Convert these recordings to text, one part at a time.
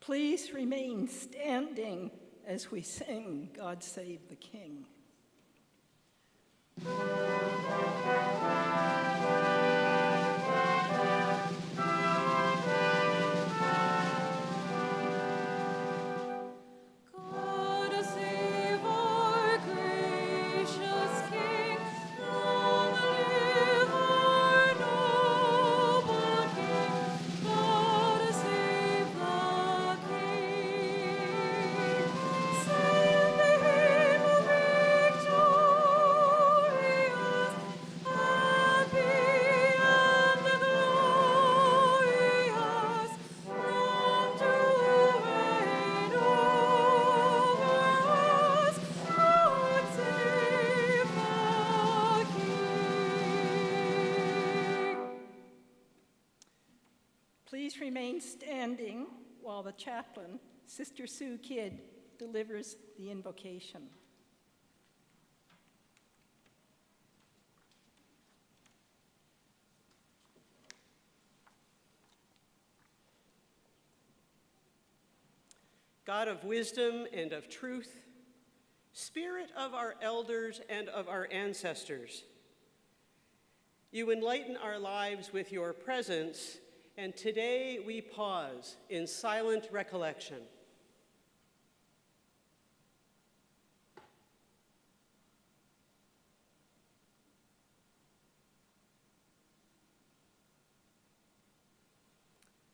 Please remain standing as we sing God Save the King. Please remain standing while the chaplain, Sister Sue Kidd, delivers the invocation. God of wisdom and of truth, Spirit of our elders and of our ancestors, you enlighten our lives with your presence, and today we pause in silent recollection.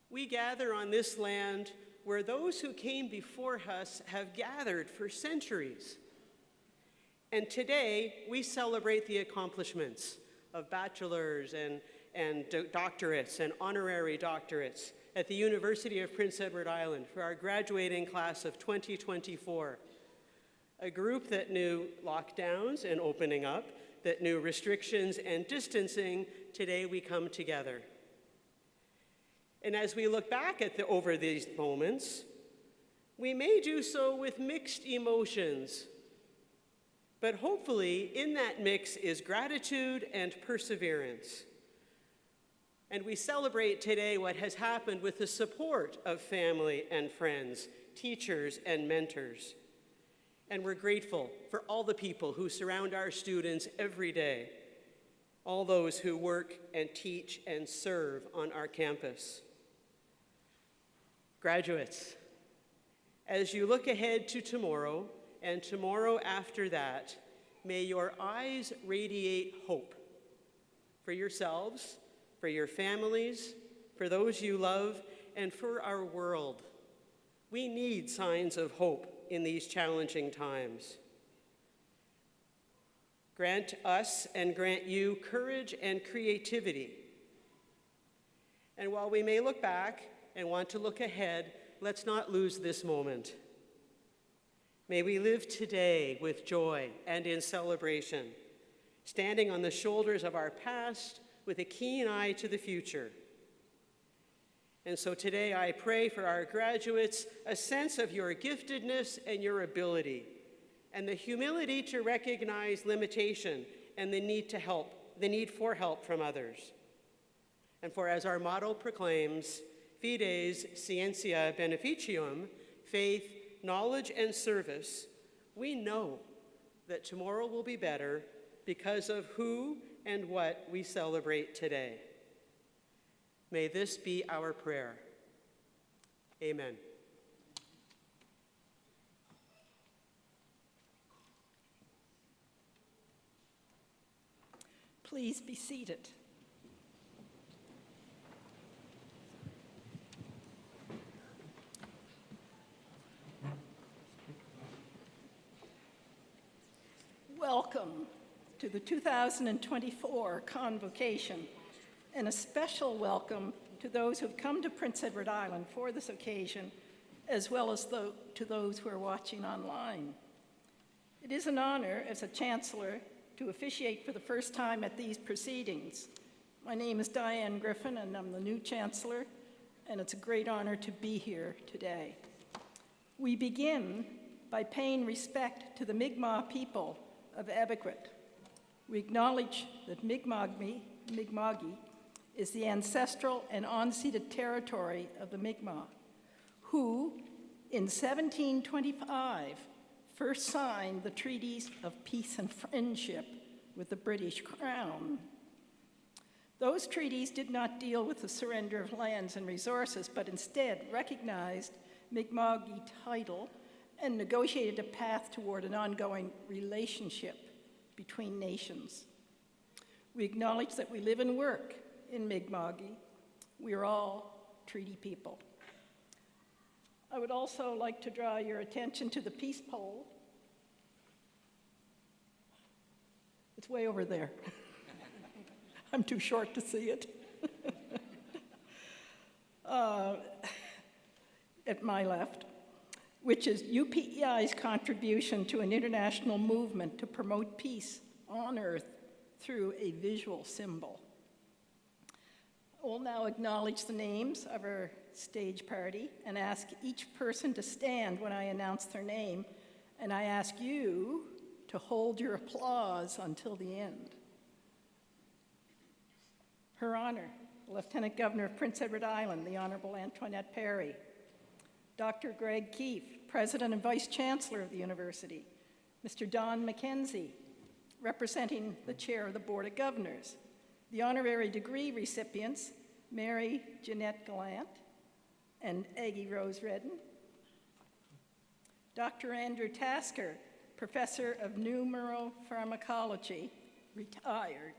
We gather on this land where those who came before us have gathered for centuries. And today we celebrate the accomplishments of bachelor's and doctorates and honorary doctorates at the University of Prince Edward Island for our graduating class of 2024. A group that knew lockdowns and opening up, that knew restrictions and distancing, today we come together. And as we look back over these moments, we may do so with mixed emotions, but hopefully in that mix is gratitude and perseverance. And we celebrate today what has happened with the support of family and friends, teachers and mentors. And we're grateful for all the people who surround our students every day, all those who work and teach and serve on our campus. Graduates, as you look ahead to tomorrow and tomorrow after that, may your eyes radiate hope for yourselves, for your families, for those you love, and for our world. We need signs of hope in these challenging times. Grant us and grant you courage and creativity. And while we may look back and want to look ahead, let's not lose this moment. May we live today with joy and in celebration, standing on the shoulders of our past with a keen eye to the future. And so today I pray for our graduates a sense of your giftedness and your ability, and the humility to recognize limitation and the need for help from others. And for, as our motto proclaims, Fides Scientia Beneficium, faith, knowledge, and service, we know that tomorrow will be better because of who and what we celebrate today. May this be our prayer. Amen. Please be seated. Welcome to the 2024 Convocation, and a special welcome to those who've come to Prince Edward Island for this occasion, as well as to those who are watching online. It is an honor as a Chancellor to officiate for the first time at these proceedings. My name is Diane Griffin, and I'm the new Chancellor, and it's a great honor to be here today. We begin by paying respect to the Mi'kmaq people of Ebikwit. We acknowledge that Mi'kma'ki is the ancestral and unceded territory of the Mi'kmaq, who, in 1725, first signed the treaties of peace and friendship with the British Crown. Those treaties did not deal with the surrender of lands and resources, but instead recognized Mi'kmaq title and negotiated a path toward an ongoing relationship between nations. We acknowledge that we live and work in Mi'kmaq. We are all treaty people. I would also like to draw your attention to the peace pole. It's way over there. I'm too short to see it. At my left, which is UPEI's contribution to an international movement to promote peace on Earth through a visual symbol. I will now acknowledge the names of our stage party and ask each person to stand when I announce their name, and I ask you to hold your applause until the end. Her Honor, the Lieutenant Governor of Prince Edward Island, the Honorable Antoinette Perry. Dr. Greg Keefe, President and Vice Chancellor of the University. Mr. Don McKenzie, representing the Chair of the Board of Governors. The honorary degree recipients, Mary Jeanette Gallant and Aggie Rose Redden. Dr. Andrew Tasker, Professor of Neuropharmacology, retired.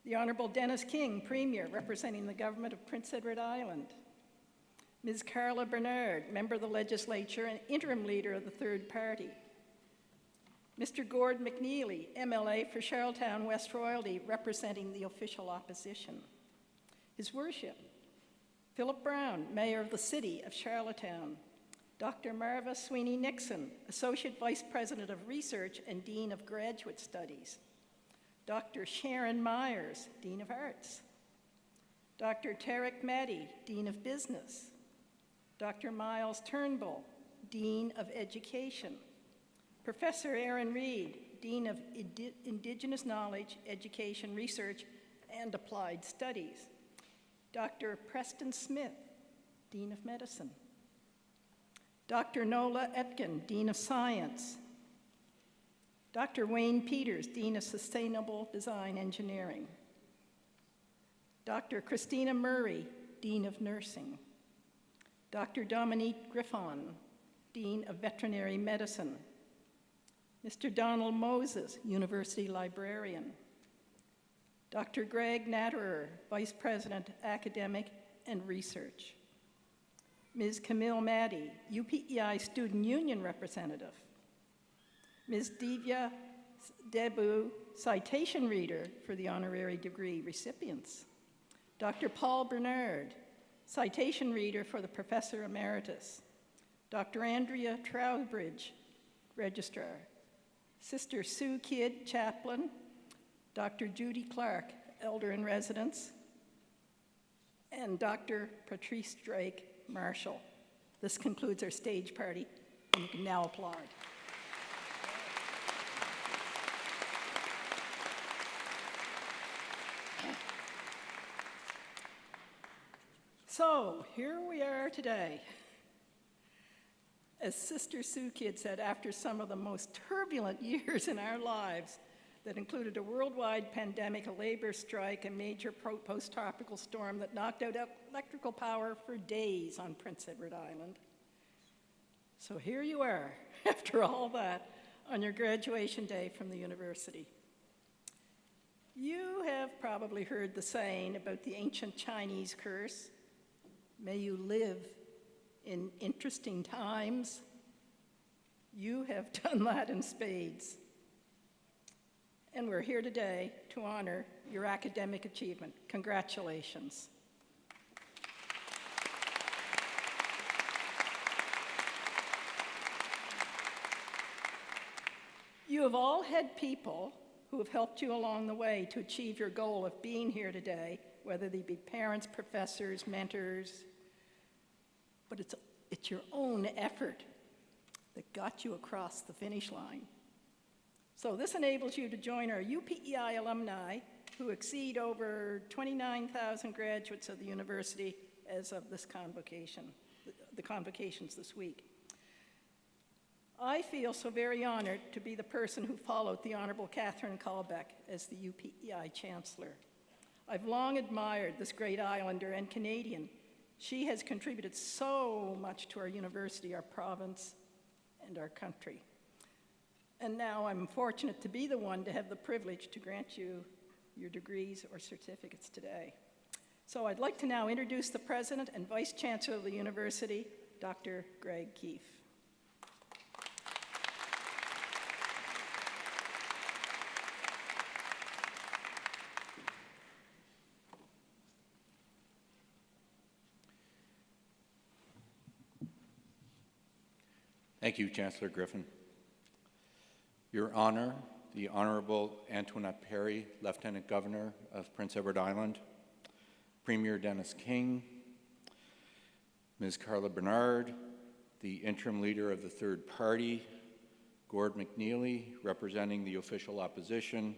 The Honorable Dennis King, Premier, representing the government of Prince Edward Island. Ms. Carla Bernard, Member of the Legislature and Interim Leader of the Third Party. Mr. Gord McNeely, MLA for Charlottetown West Royalty, representing the official opposition. His Worship, Philip Brown, Mayor of the City of Charlottetown. Dr. Marva Sweeney Nixon, Associate Vice President of Research and Dean of Graduate Studies. Dr. Sharon Myers, Dean of Arts. Dr. Tarek Maddy, Dean of Business. Dr. Miles Turnbull, Dean of Education. Professor Aaron Reed, Dean of Indigenous Knowledge, Education, Research, and Applied Studies. Dr. Preston Smith, Dean of Medicine. Dr. Nola Etkin, Dean of Science. Dr. Wayne Peters, Dean of Sustainable Design Engineering. Dr. Christina Murray, Dean of Nursing. Dr. Dominique Griffon, Dean of Veterinary Medicine. Mr. Donald Moses, University Librarian. Dr. Greg Natterer, Vice President, Academic and Research. Ms. Camille Maddy, UPEI Student Union Representative. Ms. Divya Debu, Citation Reader for the honorary degree recipients. Dr. Paul Bernard, Citation Reader for the Professor Emeritus. Dr. Andrea Trowbridge, Registrar. Sister Sue Kidd, Chaplain. Dr. Judy Clark, Elder in Residence. And Dr. Patrice Drake, Marshal. This concludes our stage party, and you can now applaud. So here we are today. As Sister Sue Kidd said, after some of the most turbulent years in our lives that included a worldwide pandemic, a labor strike, a major post-tropical storm that knocked out electrical power for days on Prince Edward Island. So here you are, after all that, on your graduation day from the university. You have probably heard the saying about the ancient Chinese curse, "May you live in interesting times." You have done that in spades. And we're here today to honor your academic achievement. Congratulations. You have all had people who have helped you along the way to achieve your goal of being here today, whether they be parents, professors, mentors, but it's your own effort that got you across the finish line. So this enables you to join our UPEI alumni, who exceed over 29,000 graduates of the university as of this convocation, the convocations this week. I feel so very honored to be the person who followed the Honorable Catherine Kalbeck as the UPEI Chancellor. I've long admired this great Islander and Canadian. She has contributed so much to our university, our province, and our country. And now I'm fortunate to be the one to have the privilege to grant you your degrees or certificates today. So I'd like to now introduce the President and Vice Chancellor of the University, Dr. Greg Keefe. Thank you, Chancellor Griffin. Your Honor, the Honorable Antoinette Perry, Lieutenant Governor of Prince Edward Island, Premier Dennis King, Ms. Carla Bernard, the interim leader of the third party, Gord McNeely, representing the official opposition,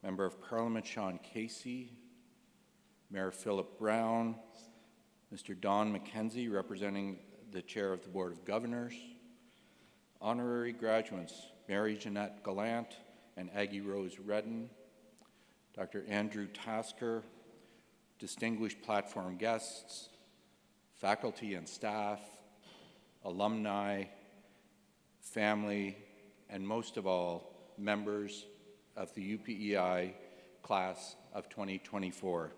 Member of Parliament Sean Casey, Mayor Philip Brown, Mr. Don McKenzie, representing the Chair of the Board of Governors, honorary graduates, Mary Jeanette Gallant and Aggie Rose Redden, Dr. Andrew Tasker, distinguished platform guests, faculty and staff, alumni, family, and most of all, members of the UPEI class of 2024.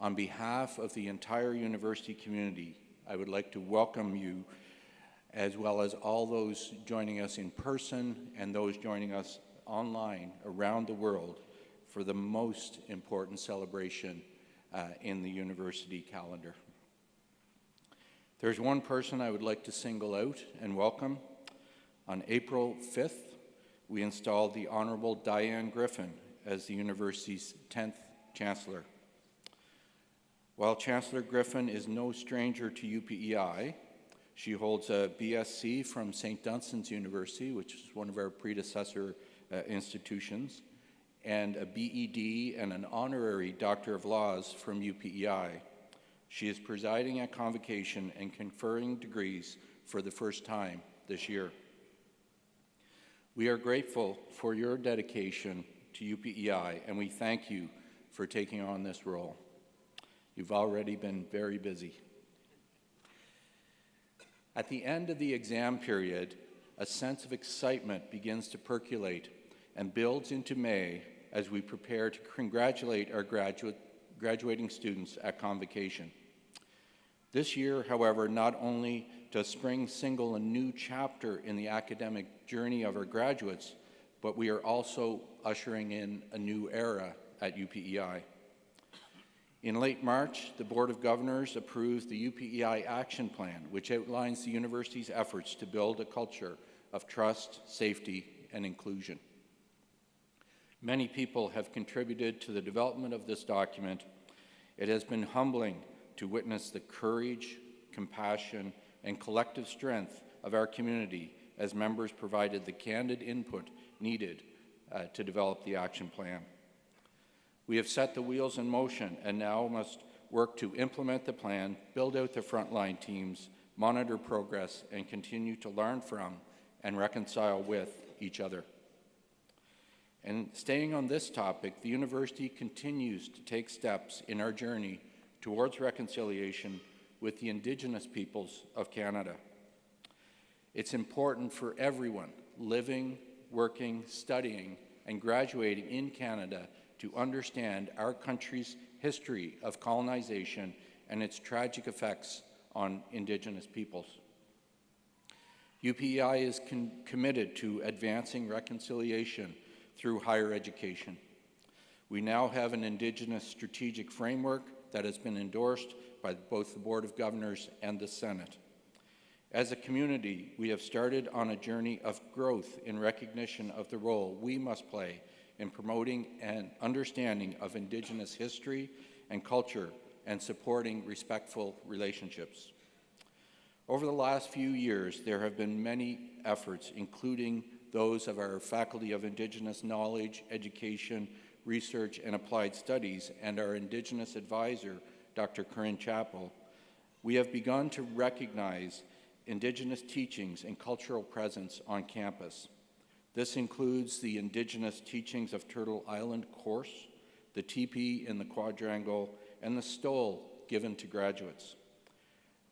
On behalf of the entire university community, I would like to welcome you, as well as all those joining us in person and those joining us online around the world for the most important celebration in the university calendar. There's one person I would like to single out and welcome. On April 5th, we installed the Honorable Diane Griffin as the university's 10th Chancellor. While Chancellor Griffin is no stranger to UPEI, she holds a BSc from St. Dunstan's University, which is one of our predecessor institutions, and a BEd and an Honorary Doctor of Laws from UPEI. She is presiding at Convocation and conferring degrees for the first time this year. We are grateful for your dedication to UPEI, and we thank you for taking on this role. You've already been very busy. At the end of the exam period, a sense of excitement begins to percolate and builds into May as we prepare to congratulate our graduating students at Convocation. This year, however, not only does spring signal a new chapter in the academic journey of our graduates, but we are also ushering in a new era at UPEI. In late March, the Board of Governors approved the UPEI Action Plan, which outlines the university's efforts to build a culture of trust, safety, and inclusion. Many people have contributed to the development of this document. It has been humbling to witness the courage, compassion, and collective strength of our community as members provided the candid input needed to develop the action plan. We have set the wheels in motion and now must work to implement the plan, build out the frontline teams, monitor progress, and continue to learn from and reconcile with each other. And staying on this topic, the university continues to take steps in our journey towards reconciliation with the Indigenous peoples of Canada. It's important for everyone living, working, studying, and graduating in Canada to understand our country's history of colonization and its tragic effects on Indigenous peoples. UPEI is committed to advancing reconciliation through higher education. We now have an Indigenous strategic framework that has been endorsed by both the Board of Governors and the Senate. As a community, we have started on a journey of growth in recognition of the role we must play in promoting an understanding of Indigenous history and culture and supporting respectful relationships. Over the last few years, there have been many efforts, including those of our Faculty of Indigenous Knowledge, Education, Research, and Applied Studies, and our Indigenous advisor, Dr. Corinne Chappell, We have begun to recognize Indigenous teachings and cultural presence on campus. This includes the Indigenous Teachings of Turtle Island course, the teepee in the quadrangle, and the stole given to graduates.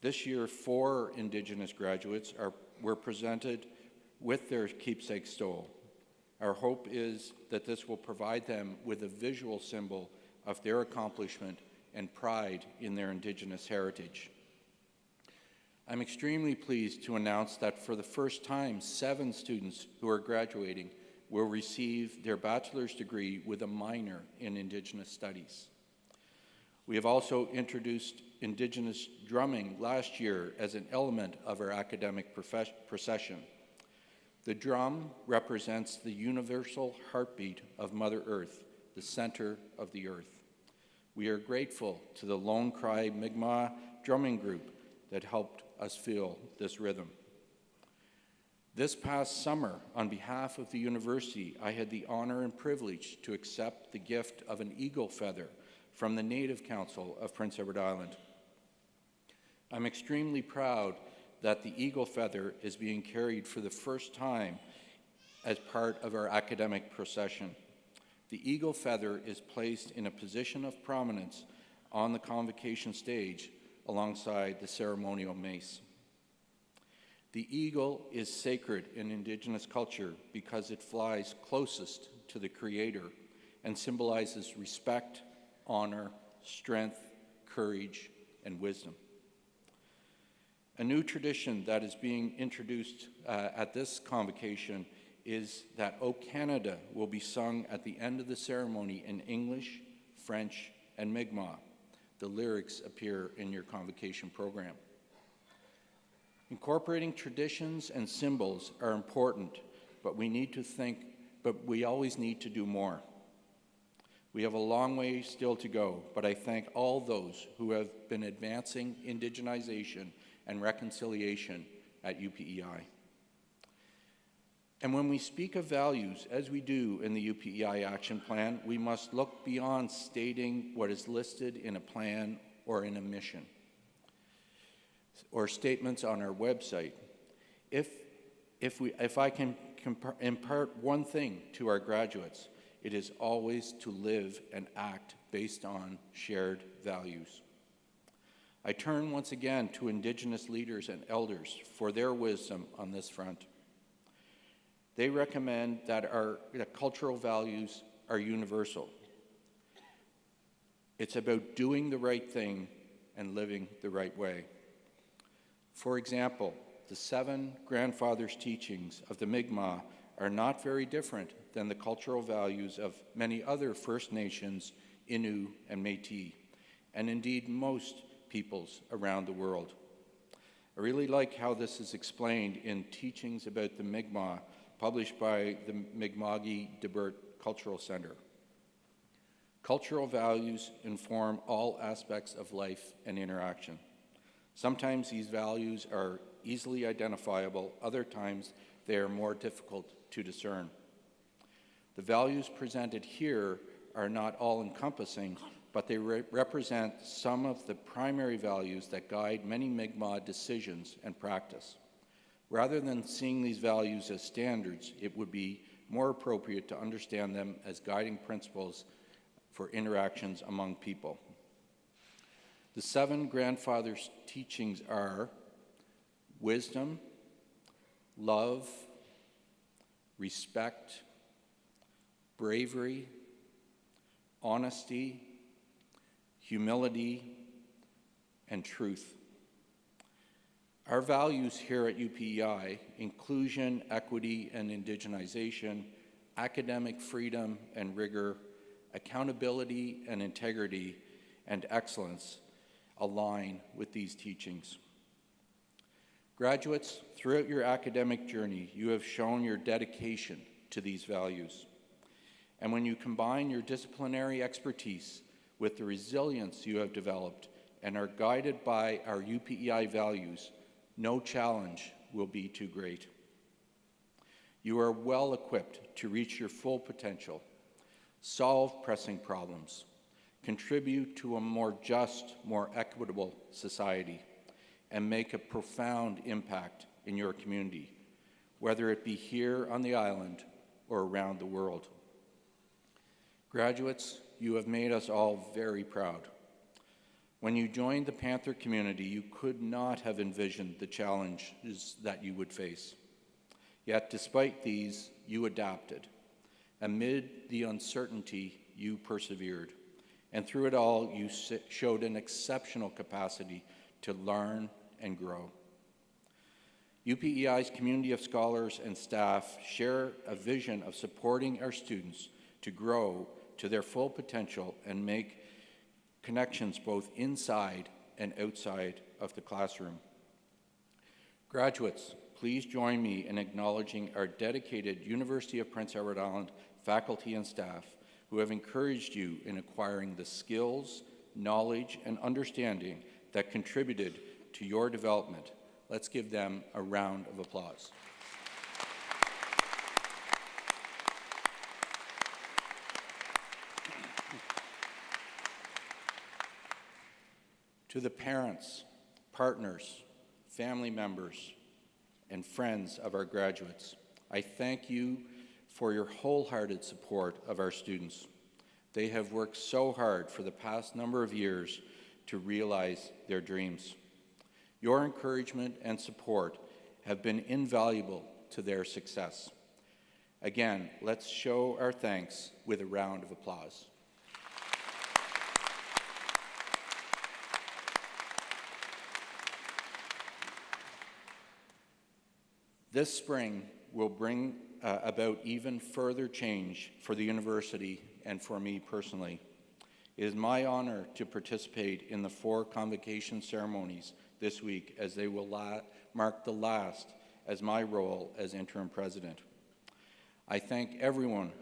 This year, 4 Indigenous graduates were presented with their keepsake stole. Our hope is that this will provide them with a visual symbol of their accomplishment and pride in their Indigenous heritage. I'm extremely pleased to announce that for the first time, 7 students who are graduating will receive their bachelor's degree with a minor in Indigenous Studies. We have also introduced Indigenous drumming last year as an element of our academic procession. The drum represents the universal heartbeat of Mother Earth, the center of the earth. We are grateful to the Lone Cry Mi'kmaq drumming group that helped us feel this rhythm. This past summer, on behalf of the university, I had the honor and privilege to accept the gift of an eagle feather from the Native Council of Prince Edward Island. I'm extremely proud that the eagle feather is being carried for the first time as part of our academic procession. The eagle feather is placed in a position of prominence on the convocation stage alongside the ceremonial mace. The eagle is sacred in Indigenous culture because it flies closest to the Creator and symbolizes respect, honor, strength, courage, and wisdom. A new tradition that is being introduced at this convocation is that O Canada will be sung at the end of the ceremony in English, French, and Mi'kmaq. The lyrics appear in your convocation program. Incorporating traditions and symbols are important, but we always need to do more. We have a long way still to go, but I thank all those who have been advancing indigenization and reconciliation at UPEI. And when we speak of values, as we do in the UPEI Action Plan, we must look beyond stating what is listed in a plan or in a mission, or statements on our website. If I can impart one thing to our graduates, it is always to live and act based on shared values. I turn once again to Indigenous leaders and elders for their wisdom on this front. They recommend that cultural values are universal. It's about doing the right thing and living the right way. For example, the 7 grandfathers' teachings of the Mi'kmaq are not very different than the cultural values of many other First Nations, Innu, and Métis, and indeed most peoples around the world. I really like how this is explained in Teachings About the Mi'kmaq, published by the Mi'kma'ki-Debert Cultural Center. Cultural values inform all aspects of life and interaction. Sometimes these values are easily identifiable, other times they are more difficult to discern. The values presented here are not all-encompassing, but they represent some of the primary values that guide many Mi'kmaq decisions and practice. Rather than seeing these values as standards, it would be more appropriate to understand them as guiding principles for interactions among people. The 7 grandfathers' teachings are wisdom, love, respect, bravery, honesty, humility, and truth. Our values here at UPEI, inclusion, equity, and indigenization, academic freedom and rigor, accountability and integrity, and excellence, align with these teachings. Graduates, throughout your academic journey, you have shown your dedication to these values. And when you combine your disciplinary expertise with the resilience you have developed and are guided by our UPEI values, no challenge will be too great. You are well equipped to reach your full potential, solve pressing problems, contribute to a more just, more equitable society, and make a profound impact in your community, whether it be here on the island or around the world. Graduates, you have made us all very proud. When you joined the Panther community, you could not have envisioned the challenges that you would face. Yet, despite these, you adapted. Amid the uncertainty, you persevered. And through it all, you showed an exceptional capacity to learn and grow. UPEI's community of scholars and staff share a vision of supporting our students to grow to their full potential and make connections both inside and outside of the classroom. Graduates, please join me in acknowledging our dedicated University of Prince Edward Island faculty and staff who have encouraged you in acquiring the skills, knowledge, and understanding that contributed to your development. Let's give them a round of applause. To the parents, partners, family members, and friends of our graduates, I thank you for your wholehearted support of our students. They have worked so hard for the past number of years to realize their dreams. Your encouragement and support have been invaluable to their success. Again, let's show our thanks with a round of applause. This spring will bring about even further change for the university and for me personally. It is my honor to participate in the 4 convocation ceremonies this week, as they will mark the last as my role as interim president. I thank everyone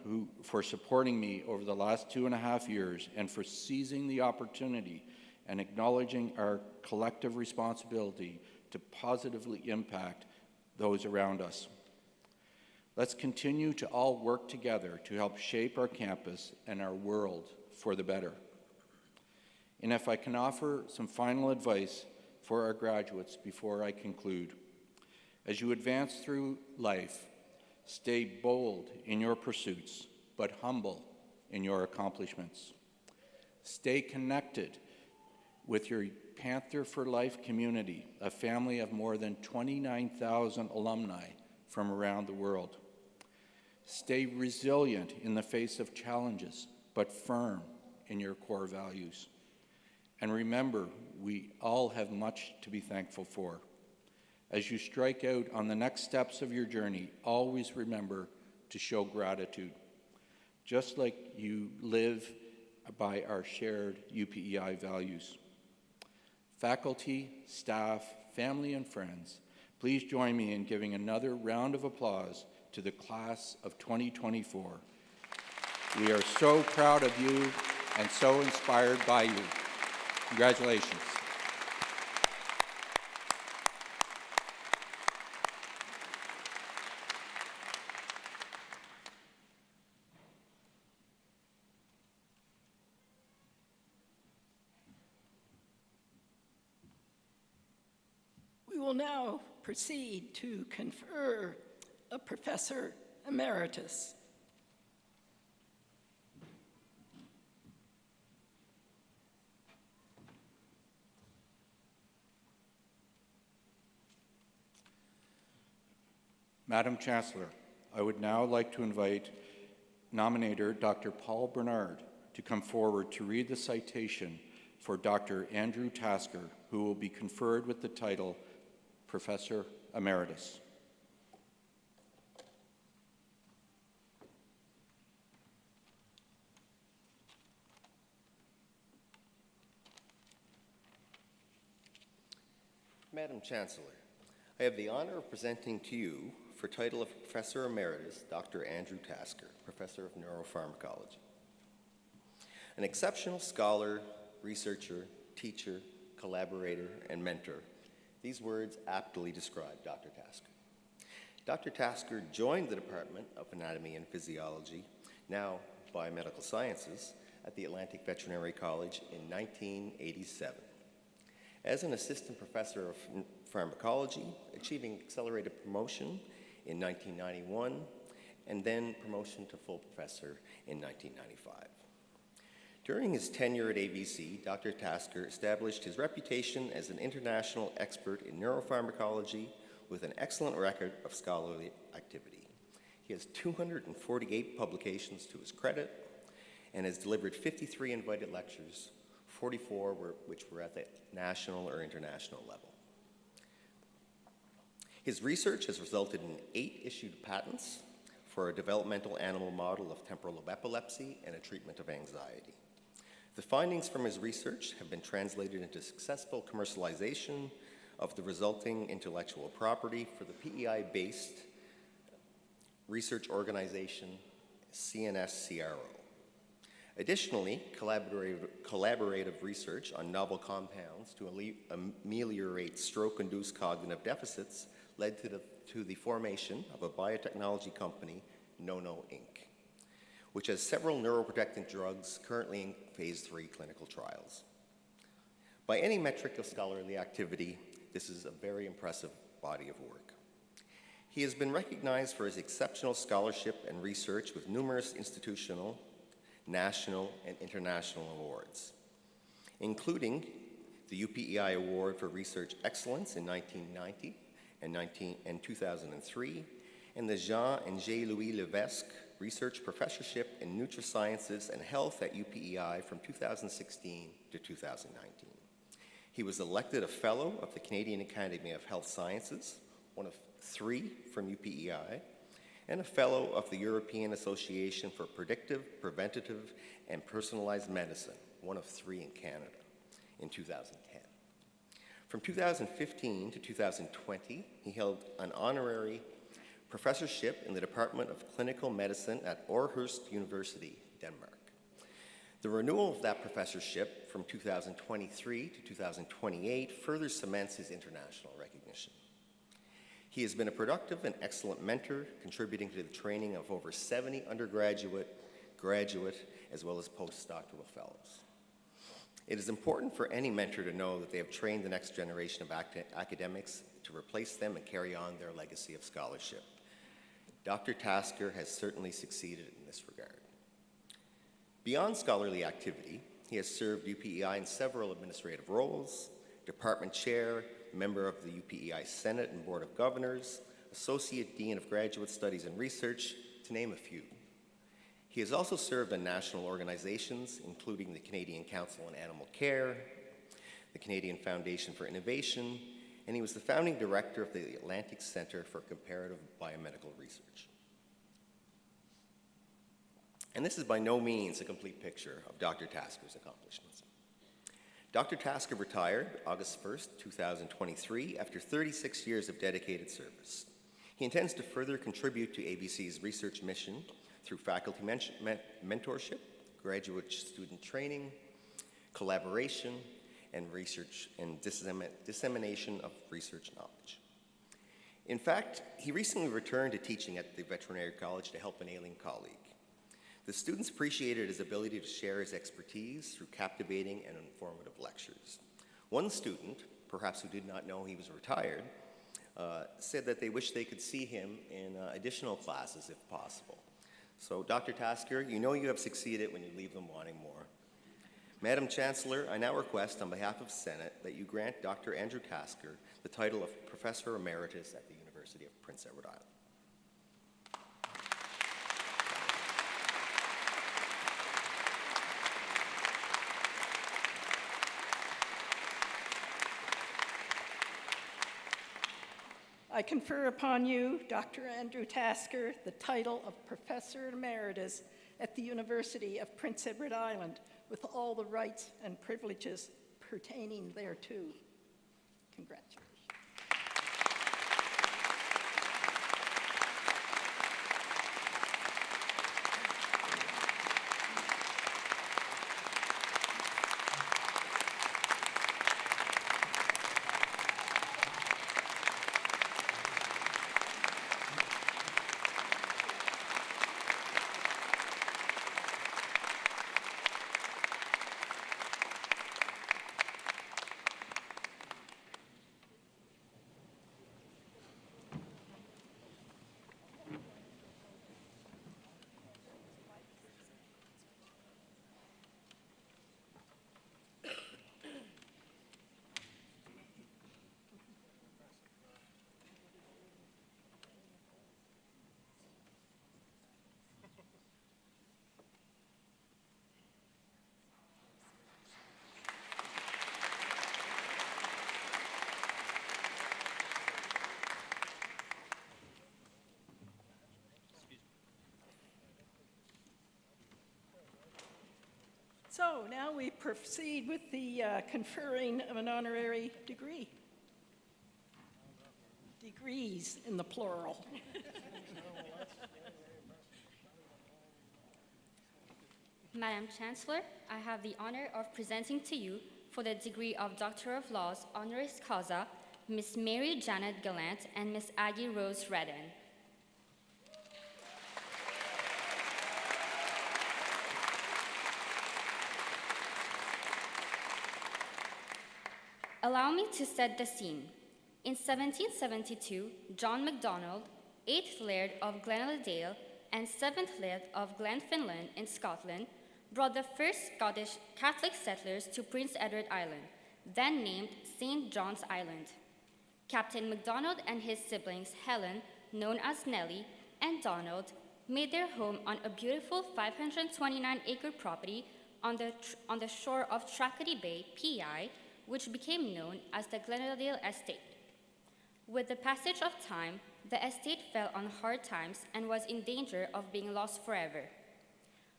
for supporting me over the last 2.5 years and for seizing the opportunity and acknowledging our collective responsibility to positively impact those around us. Let's continue to all work together to help shape our campus and our world for the better. And if I can offer some final advice for our graduates before I conclude, as you advance through life, stay bold in your pursuits, but humble in your accomplishments. Stay connected with your Panther for Life community, a family of more than 29,000 alumni from around the world. Stay resilient in the face of challenges, but firm in your core values. And remember, we all have much to be thankful for. As you strike out on the next steps of your journey, always remember to show gratitude, just like you live by our shared UPEI values. Faculty, staff, family, and friends, please join me in giving another round of applause to the class of 2024. We are so proud of you and so inspired by you. Congratulations. We will now proceed to confer a Professor Emeritus. Madam Chancellor, I would now like to invite nominator Dr. Paul Bernard to come forward to read the citation for Dr. Andrew Tasker, who will be conferred with the title Professor Emeritus. Madam Chancellor, I have the honor of presenting to you, for title of Professor Emeritus, Dr. Andrew Tasker, Professor of Neuropharmacology. An exceptional scholar, researcher, teacher, collaborator, and mentor. These words aptly describe Dr. Tasker. Dr. Tasker joined the Department of Anatomy and Physiology, now Biomedical Sciences, at the Atlantic Veterinary College in 1987. as an assistant professor of pharmacology, achieving accelerated promotion in 1991, and then promotion to full professor in 1995. During his tenure at ABC, Dr. Tasker established his reputation as an international expert in neuropharmacology with an excellent record of scholarly activity. He has 248 publications to his credit and has delivered 53 invited lectures, 44 which were at the national or international level. His research has resulted in 8 issued patents for a developmental animal model of temporal lobe epilepsy and a treatment of anxiety. The findings from his research have been translated into successful commercialization of the resulting intellectual property for the PEI-based research organization CNS-CRO. Additionally, collaborative research on novel compounds to ameliorate stroke-induced cognitive deficits led to the formation of a biotechnology company, NoNo Inc., which has several neuroprotectant drugs currently in phase 3 clinical trials. By any metric of scholarly activity, this is a very impressive body of work. He has been recognized for his exceptional scholarship and research with numerous institutional, national, and international awards, including the UPEI Award for Research Excellence in 1990 and 2003, and the Jean and J. Louis Levesque Research Professorship in Nutrasciences and Health at UPEI from 2016 to 2019. He was elected a Fellow of the Canadian Academy of Health Sciences, one of 3 from UPEI, and a Fellow of the European Association for Predictive, Preventative, and Personalized Medicine, one of 3 in Canada, in 2010. From 2015 to 2020, he held an honorary professorship in the Department of Clinical Medicine at Aarhus University, Denmark. The renewal of that professorship from 2023 to 2028 further cements his international recognition. He has been a productive and excellent mentor, contributing to the training of over 70 undergraduate, graduate, as well as postdoctoral fellows. It is important for any mentor to know that they have trained the next generation of academics to replace them and carry on their legacy of scholarship. Dr. Tasker has certainly succeeded in this regard. Beyond scholarly activity, he has served UPEI in several administrative roles: department chair, member of the UPEI Senate and Board of Governors, Associate Dean of Graduate Studies and Research, to name a few. He has also served on national organizations, including the Canadian Council on Animal Care, the Canadian Foundation for Innovation, and he was the founding director of the Atlantic Center for Comparative Biomedical Research. And this is by no means a complete picture of Dr. Tasker's accomplishments. Dr. Tasker retired August 1st, 2023, after 36 years of dedicated service. He intends to further contribute to ABC's research mission through faculty mentorship, graduate student training, collaboration, and research and dissemination of research knowledge. In fact, he recently returned to teaching at the Veterinary College to help an ailing colleague. The students appreciated his ability to share his expertise through captivating and informative lectures. One student, perhaps who did not know he was retired, said that they wish they could see him in additional classes if possible. So, Dr. Tasker, you know you have succeeded when you leave them wanting more. Madam Chancellor, I now request on behalf of Senate that you grant Dr. Andrew Tasker the title of Professor Emeritus at the University of Prince Edward Island. I confer upon you, Dr. Andrew Tasker, the title of Professor Emeritus at the University of Prince Edward Island, with all the rights and privileges pertaining thereto. Congratulations. So now we proceed with the conferring of an honorary degree. Degrees in the plural. Madam Chancellor, I have the honor of presenting to you for the degree of Doctor of Laws honoris causa, Miss Mary Janet Gallant and Miss Aggie Rose Redden. Allow me to set the scene. In 1772, John MacDonald, 8th Laird of Glenaladale and 7th Laird of Glenfinland in Scotland, brought the first Scottish Catholic settlers to Prince Edward Island, then named St. John's Island. Captain MacDonald and his siblings Helen, known as Nellie, and Donald made their home on a beautiful 529-acre property on the shore of Tracadie Bay, PEI, which became known as the Glenaladale Estate. With the passage of time, the estate fell on hard times and was in danger of being lost forever.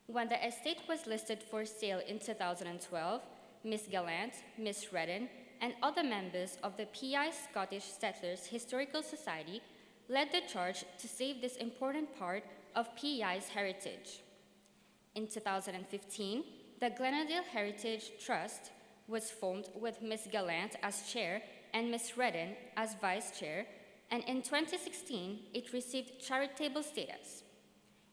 When the estate was listed for sale in 2012, Miss Gallant, Miss Redden, and other members of the PEI Scottish Settlers Historical Society led the charge to save this important part of PEI's heritage. In 2015, the Glenadale Heritage Trust was formed with Miss Gallant as chair and Miss Redden as vice chair, and in 2016, it received charitable status.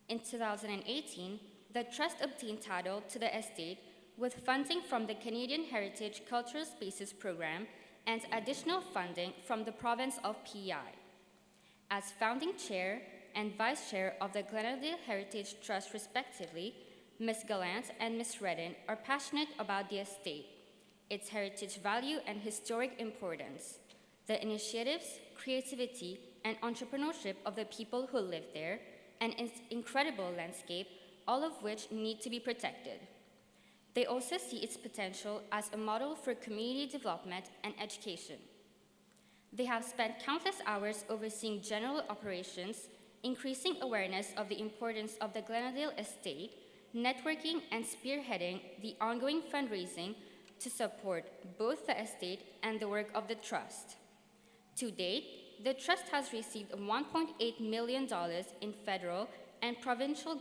In 2018, the trust obtained title to the estate with funding from the Canadian Heritage Cultural Spaces Program and additional funding from the province of PEI. As founding chair and vice chair of the Glenadale Heritage Trust respectively, Miss Gallant and Miss Redden are passionate about the estate, its heritage value and historic importance, the initiatives, creativity, and entrepreneurship of the people who live there, and its incredible landscape, all of which need to be protected. They also see its potential as a model for community development and education. They have spent countless hours overseeing general operations, increasing awareness of the importance of the Glenadale estate, networking and spearheading the ongoing fundraising to support both the estate and the work of the trust. To date, the trust has received $1.8 million in federal and provincial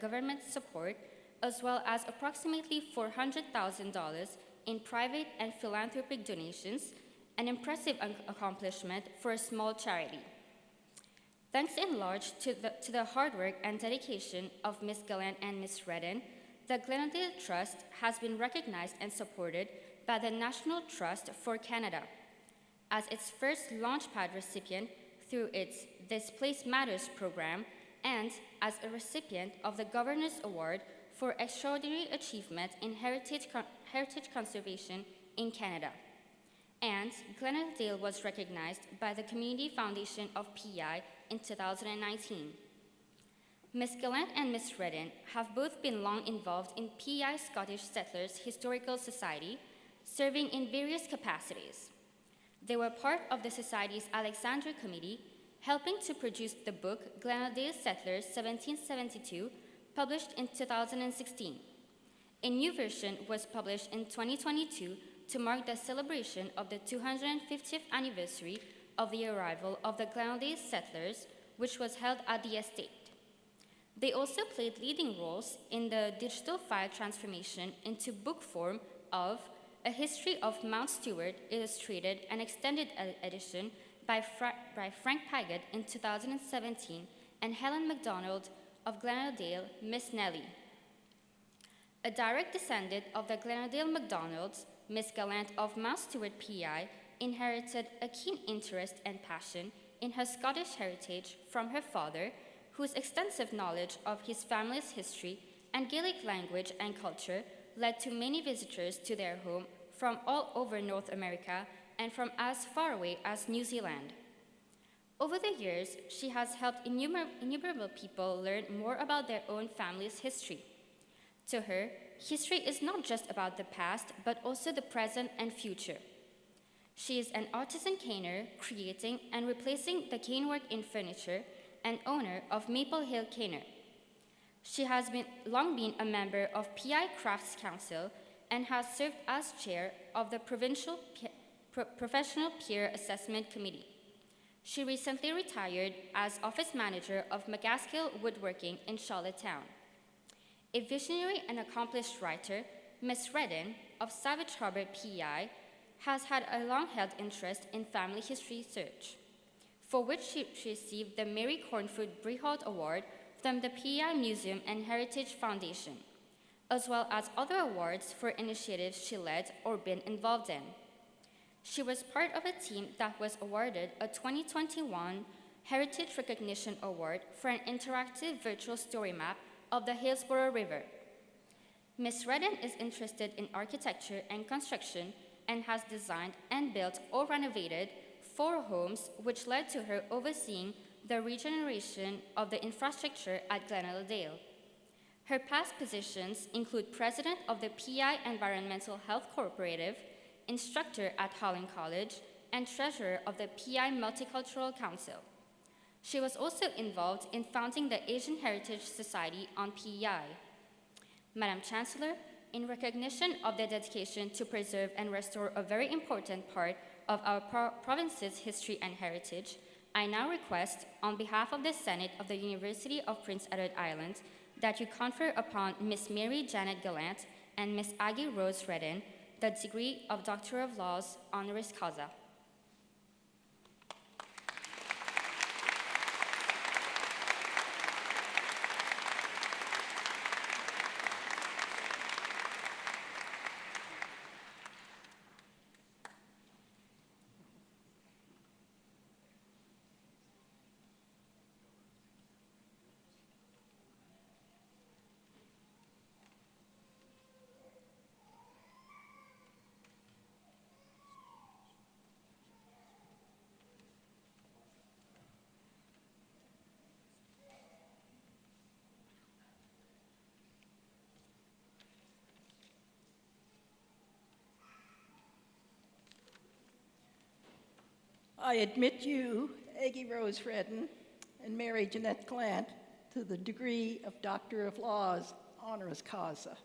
government support, as well as approximately $400,000 in private and philanthropic donations, an impressive accomplishment for a small charity. Thanks in large to the hard work and dedication of Ms. Gallant and Ms. Redden, the Glenadale Trust has been recognized and supported by the National Trust for Canada as its first Launchpad recipient through its This Place Matters program, and as a recipient of the Governor's Award for Extraordinary Achievement in Heritage Conservation in Canada. And Glenadale was recognized by the Community Foundation of PEI in 2019. Ms. Gallant and Ms. Redden have both been long involved in PEI Scottish Settlers Historical Society, serving in various capacities. They were part of the Society's Alexandra Committee, helping to produce the book Glenadale Settlers 1772, published in 2016. A new version was published in 2022 to mark the celebration of the 250th anniversary of the arrival of the Glenadale settlers, which was held at the estate. They also played leading roles in the digital file transformation into book form of A History of Mount Stewart, illustrated and extended edition by Frank Paget in 2017, and Helen MacDonald of Glenadale, Miss Nellie. A direct descendant of the Glenadale MacDonalds, Miss Gallant of Mount Stewart, PEI, inherited a keen interest and passion in her Scottish heritage from her father, whose extensive knowledge of his family's history and Gaelic language and culture led to many visitors to their home from all over North America and from as far away as New Zealand. Over the years, she has helped innumerable people learn more about their own family's history. To her, history is not just about the past, but also the present and future. She is an artisan caner, creating and replacing the canework in furniture, and owner of Maple Hill Caner. She has long been a member of PI Crafts Council and has served as chair of the Provincial Professional Peer Assessment Committee. She recently retired as office manager of McGaskill Woodworking in Charlottetown. A visionary and accomplished writer, Ms. Redden of Savage Harbor PEI has had a long-held interest in family history research, for which she received the Mary Cornfoot Brehault Award from the PEI Museum and Heritage Foundation, as well as other awards for initiatives she led or been involved in. She was part of a team that was awarded a 2021 Heritage Recognition Award for an interactive virtual story map of the Hillsborough River. Ms. Redden is interested in architecture and construction and has designed and built or renovated 4 homes, which led to her overseeing the regeneration of the infrastructure at Glenelg. Her past positions include president of the PEI Environmental Health Cooperative, instructor at Holland College, and treasurer of the PEI Multicultural Council. She was also involved in founding the Asian Heritage Society on PEI. Madam Chancellor, in recognition of their dedication to preserve and restore a very important part of our province's history and heritage, I now request, on behalf of the Senate of the University of Prince Edward Island, that you confer upon Ms. Mary Janet Gallant and Ms. Aggie Rose Redden the degree of Doctor of Laws honoris causa. I admit you, Aggie Rose Redden, and Mary Jeanette Glant to the degree of Doctor of Laws honoris causa.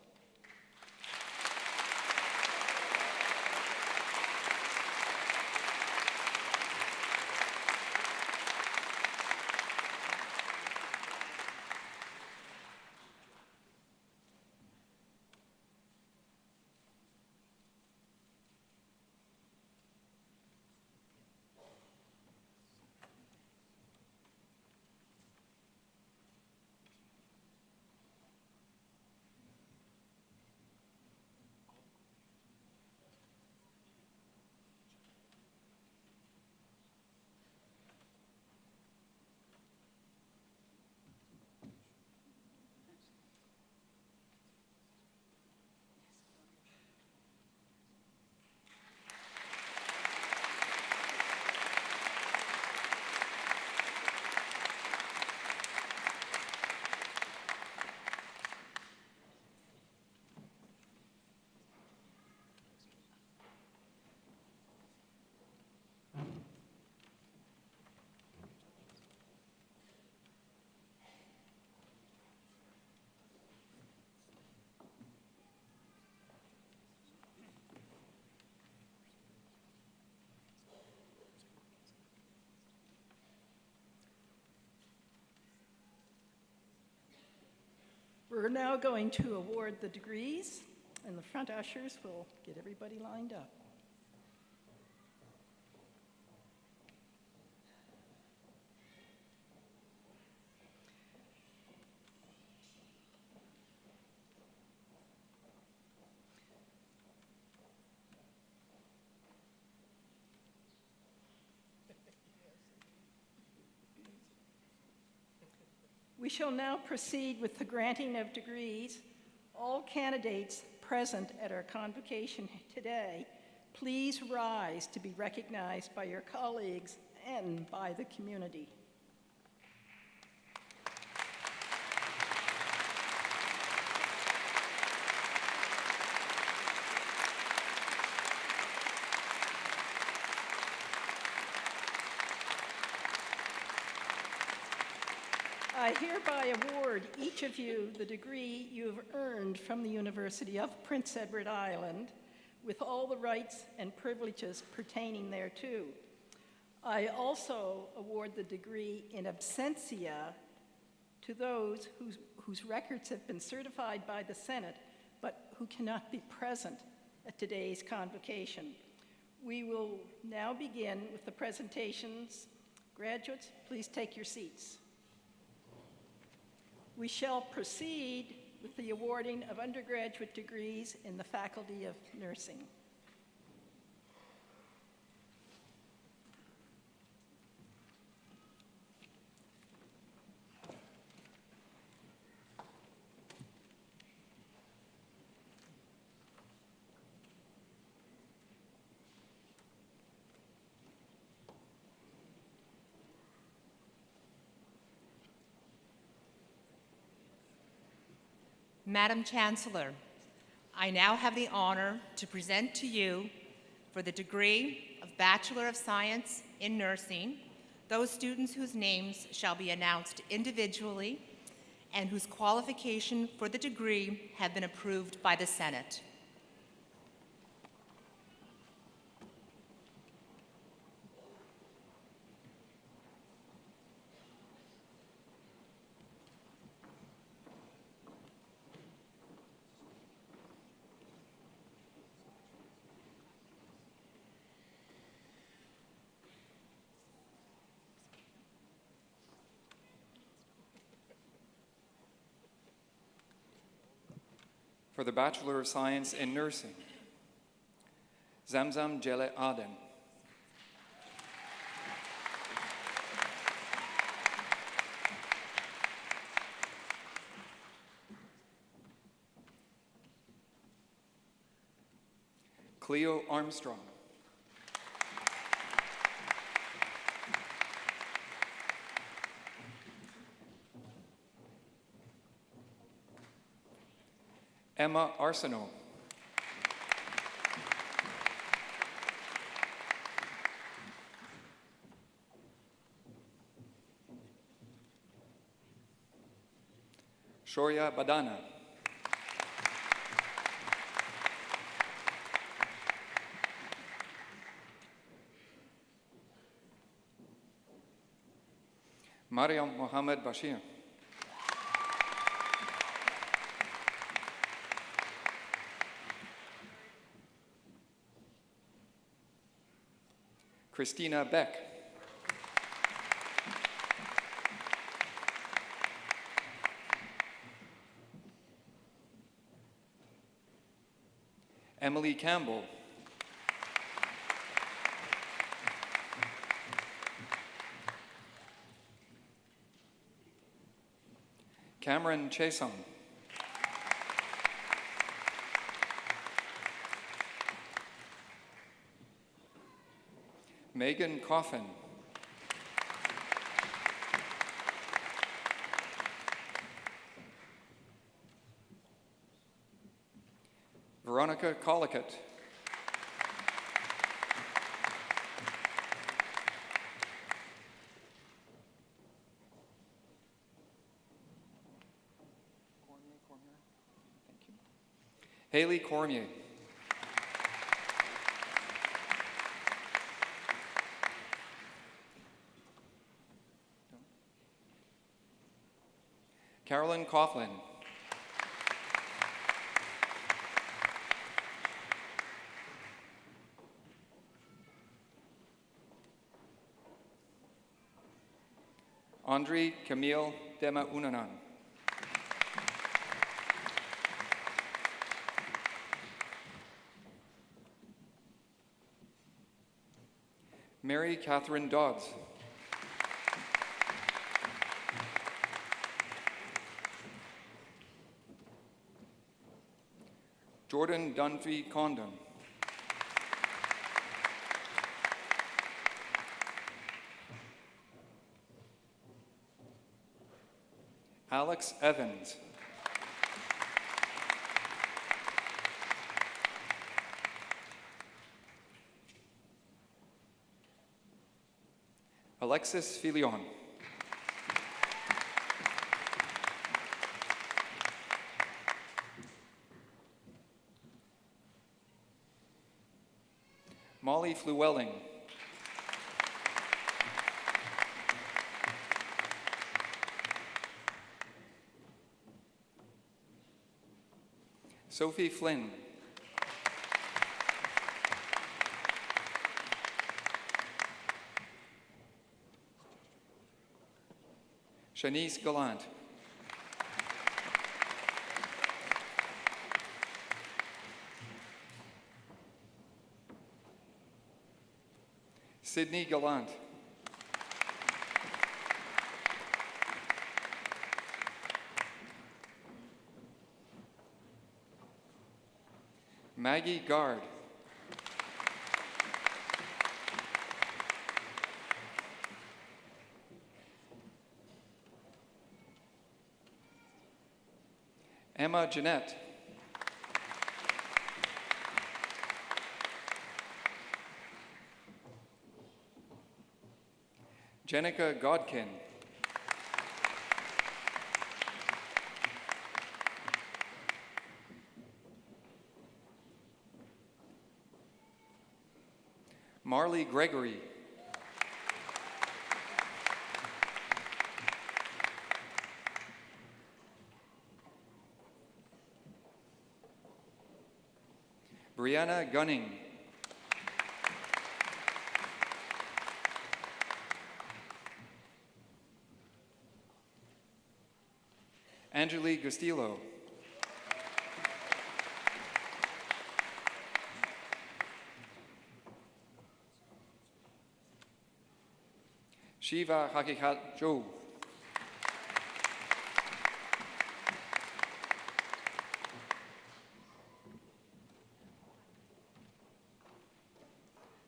We're now going to award the degrees, and the front ushers will get everybody lined up. We shall now proceed with the granting of degrees. All candidates present at our convocation today, please rise to be recognized by your colleagues and by the community. I hereby award each of you the degree you have earned from the University of Prince Edward Island, with all the rights and privileges pertaining thereto. I also award the degree in absentia to those whose records have been certified by the Senate, but who cannot be present at today's convocation. We will now begin with the presentations. Graduates, please take your seats. We shall proceed with the awarding of undergraduate degrees in the Faculty of Nursing. Madam Chancellor, I now have the honor to present to you, for the degree of Bachelor of Science in Nursing, those students whose names shall be announced individually and whose qualification for the degree have been approved by the Senate. For the Bachelor of Science in Nursing, Zamzam Jele Aden. Cleo Armstrong. Emma Arsenault. Shoria Badana. Mariam Mohammed Bashir. Christina Beck. Emily Campbell. Cameron Chason. Megan Coffin. Veronica Collicutt. Haley Cormier. Carolyn Coughlin. Andre Camille Dema Unanan. Mary Catherine Dodds. Jordan Dunphy Condon. Alex Evans. Alexis Filion. Molly Flewelling. Sophie Flynn. Shanice Gallant. Sydney Gallant. Maggie Gard. Emma Jeanette. Jenica Godkin. Marley Gregory. Brianna Gunning. Angeli Gustillo. Shiva Hakikat Joe.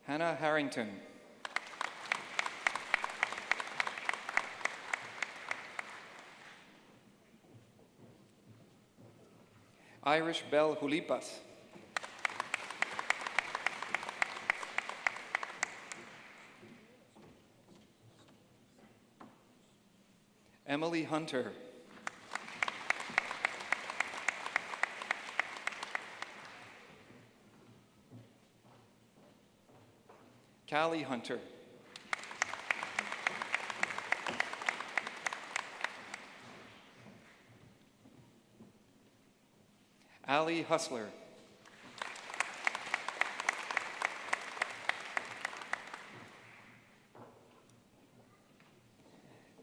Hannah Harrington. Irish Bell Hulipas. Emily Hunter. Callie Hunter. Ali Hustler.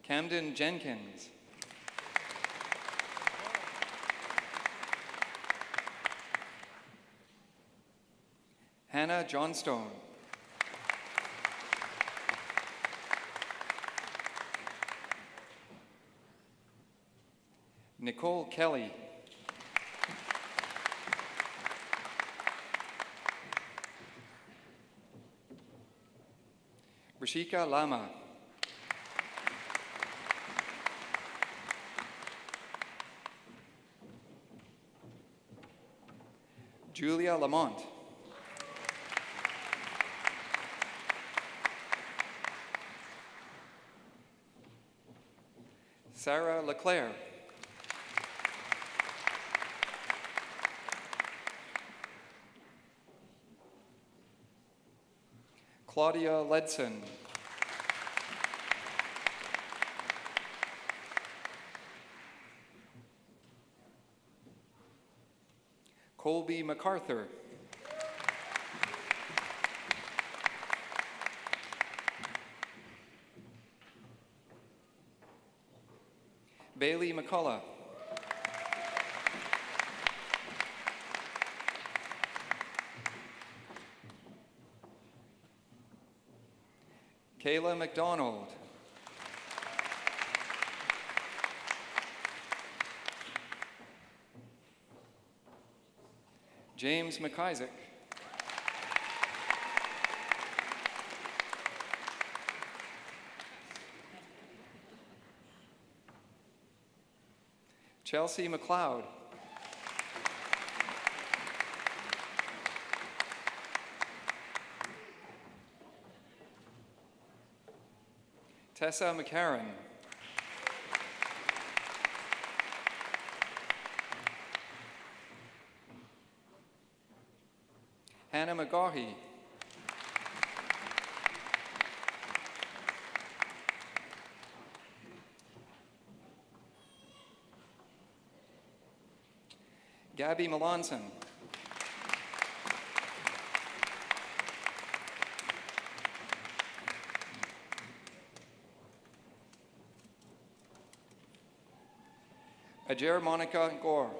Camden Jenkins. Hannah Johnstone. Nicole Kelly. Rashika Lama. Julia Lamont. Sarah Leclerc. Claudia Ledson. Colby MacArthur. Bailey McCullough. Kayla McDonald. James McIsaac. Chelsea McLeod. Tessa McCarran. Hannah McGaughey. Gabby Melanson. Ajer Monica Gore.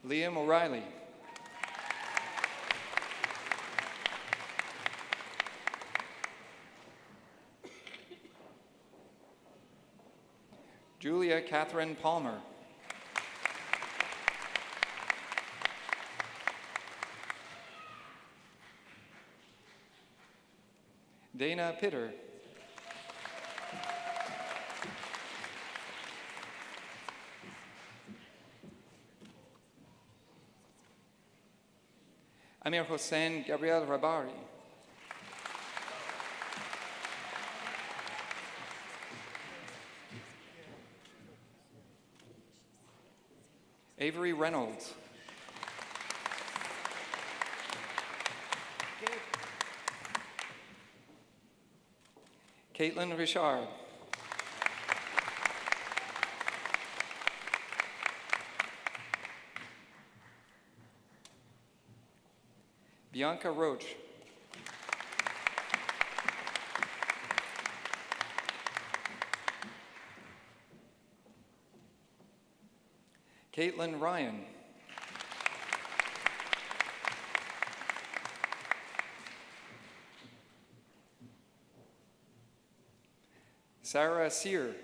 Liam O'Reilly. Julia Catherine Palmer. Dana Pitter. Amir Hossein Gabriel Rabari. Avery Reynolds. Caitlin Richard. Bianca Roach. Caitlin Ryan. Sarah Sear.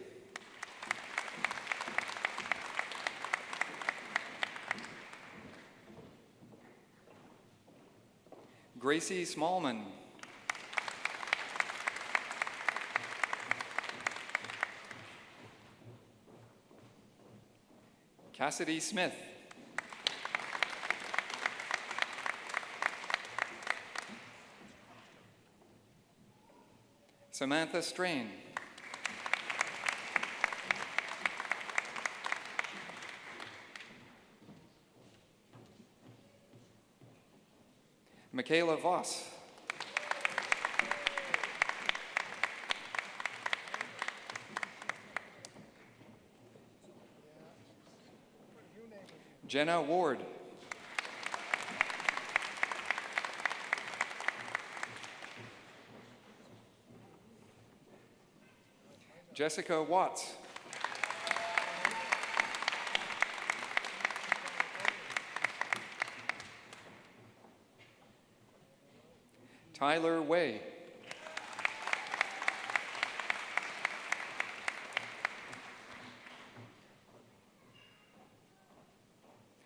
Gracie Smallman. Cassidy Smith. Samantha Strain. Michaela Voss. Jenna Ward. Jessica Watts. Tyler Way.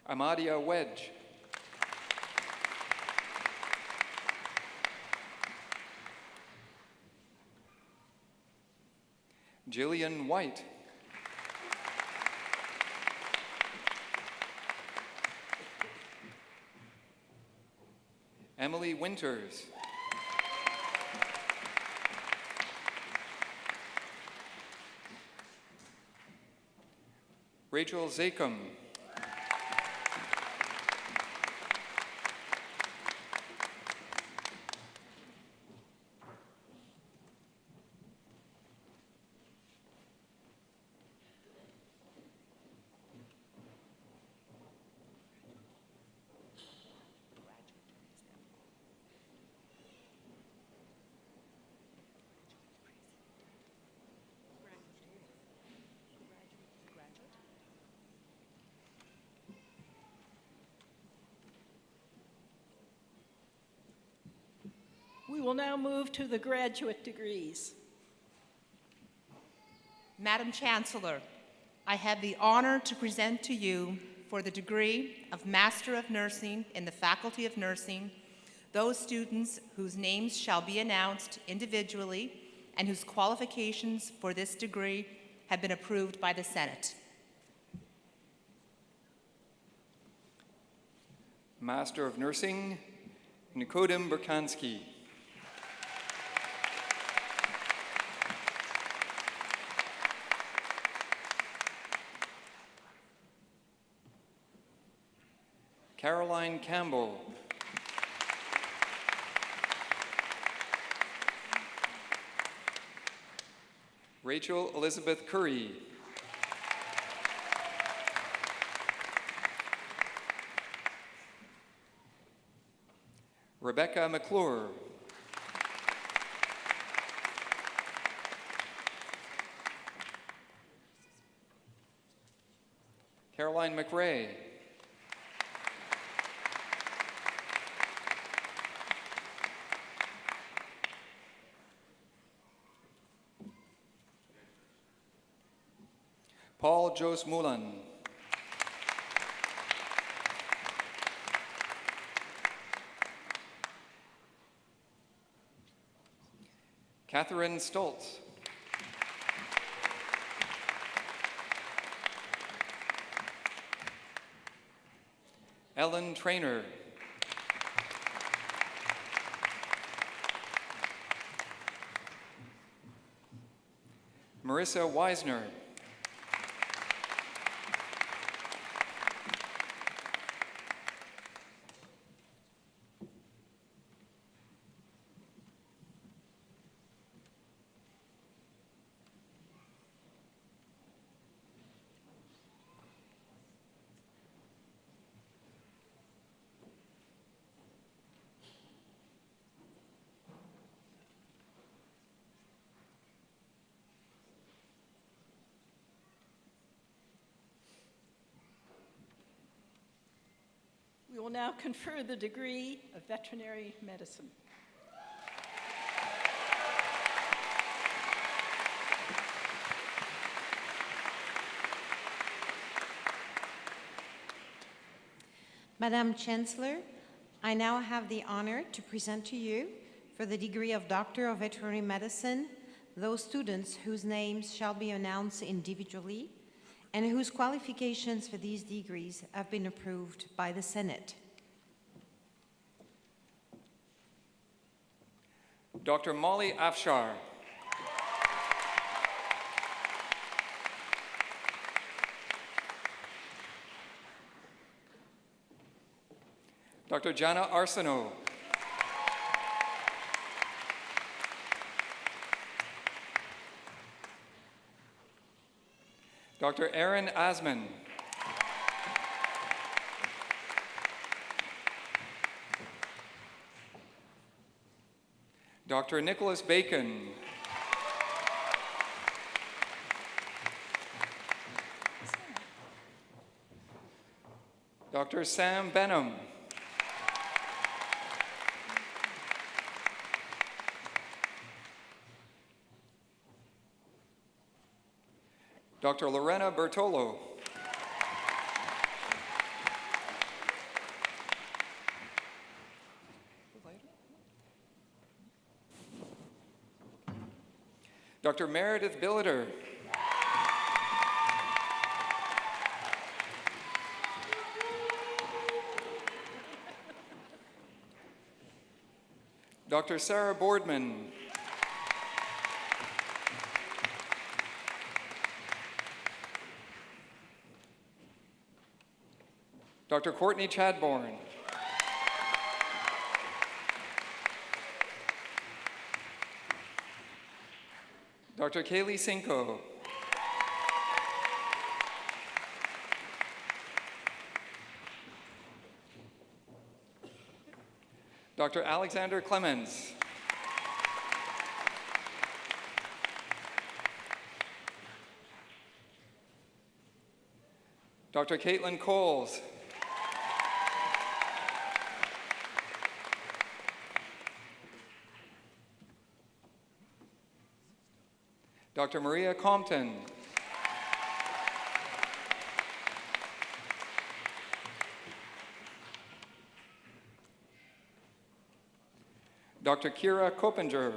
Amadia Wedge. Jillian White. Emily Winters. Rachel Zakum. We will now move to the graduate degrees. Madam Chancellor, I have the honor to present to you for the degree of Master of Nursing in the Faculty of Nursing those students whose names shall be announced individually and whose qualifications for this degree have been approved by the Senate. Master of Nursing, Nikodem Burkansky. Caroline Campbell. Rachel Elizabeth Curry. Rebecca McClure. Caroline McRae. Paul Jose Mulan. Catherine Stoltz. Ellen Trainer. Marissa Weisner. We will now confer the degree of veterinary medicine. Madam Chancellor, I now have the honor to present to you for the degree of Doctor of Veterinary Medicine those students whose names shall be announced individually and whose qualifications for these degrees have been approved by the Senate. Dr. Molly Afshar. Dr. Jana Arsenault. Dr. Aaron Asman. Dr. Nicholas Bacon. Dr. Sam Benham. Dr. Lorena Bertolo. Dr. Meredith Billiter. Dr. Sarah Boardman. Dr. Courtney Chadbourne. Dr. Kaylee Cinco. Dr. Alexander Clemens. Dr. Caitlin Coles. Dr. Maria Compton. Dr. Kira Koppinger.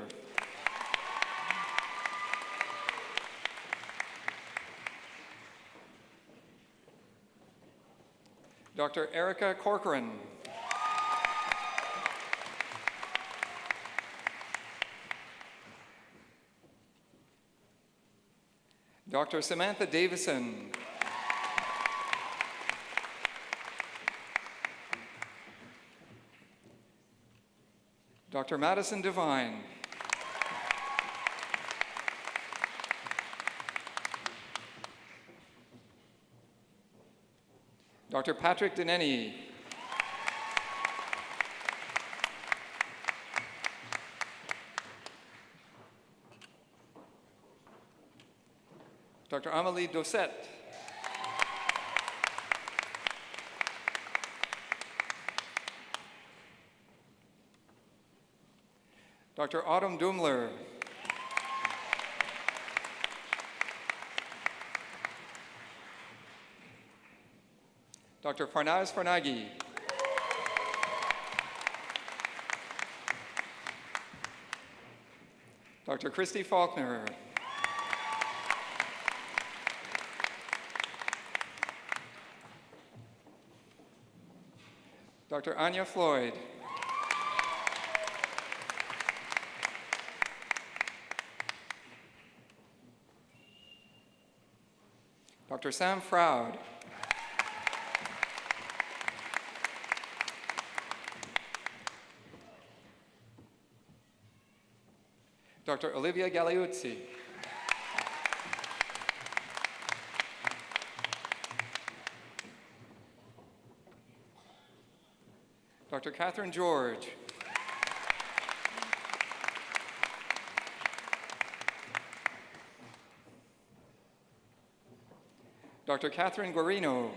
Dr. Erica Corcoran. Dr. Samantha Davison. Dr. Madison Devine. Dr. Patrick Deneni. Dr. Amélie Dossette. Dr. Autumn Dumler. Dr. Farnaz Farnagi. Dr. Christy Faulkner. Dr. Anya Floyd. Dr. Sam Froud. Dr. Olivia Galeuzzi. Dr. Catherine George. Dr. Catherine Guarino.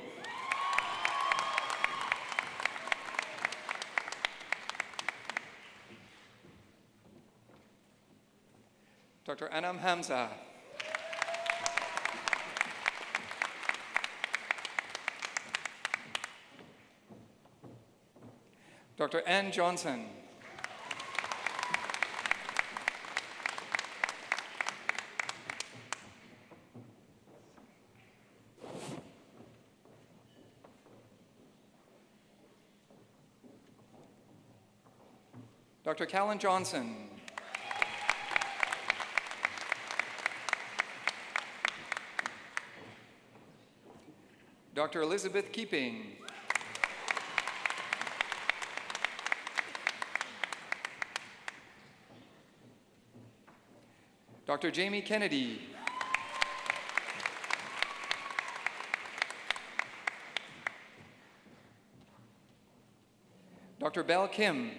Dr. Anam Hamza. Dr. Ann Johnson. Dr. Callan Johnson. Dr. Elizabeth Keeping. Dr. Jamie Kennedy. Dr. Bell Kim.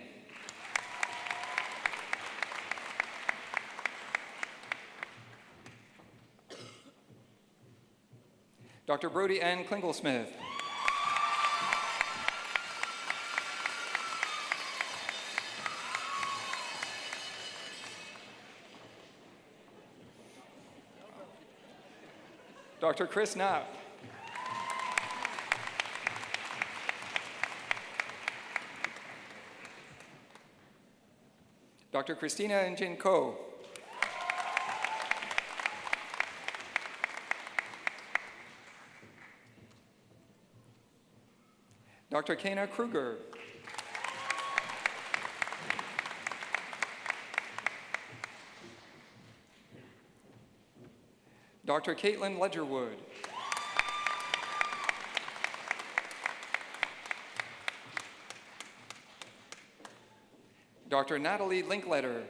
Dr. Brody Ann Klingel-Smith. Dr. Chris Knapp. Dr. Christina Njin Ko. Dr. Kana Kruger. Dr. Caitlin Ledgerwood. Dr. Natalie Linkletter.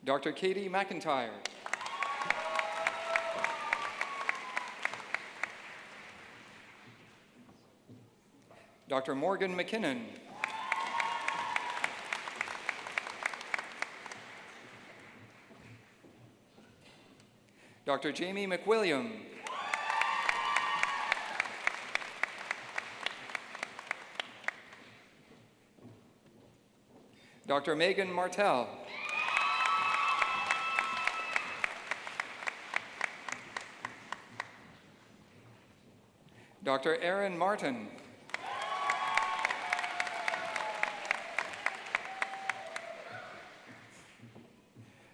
Dr. Katie McIntyre. Dr. Morgan McKinnon. Dr. Jamie McWilliam. Dr. Megan Martell. Dr. Aaron Martin.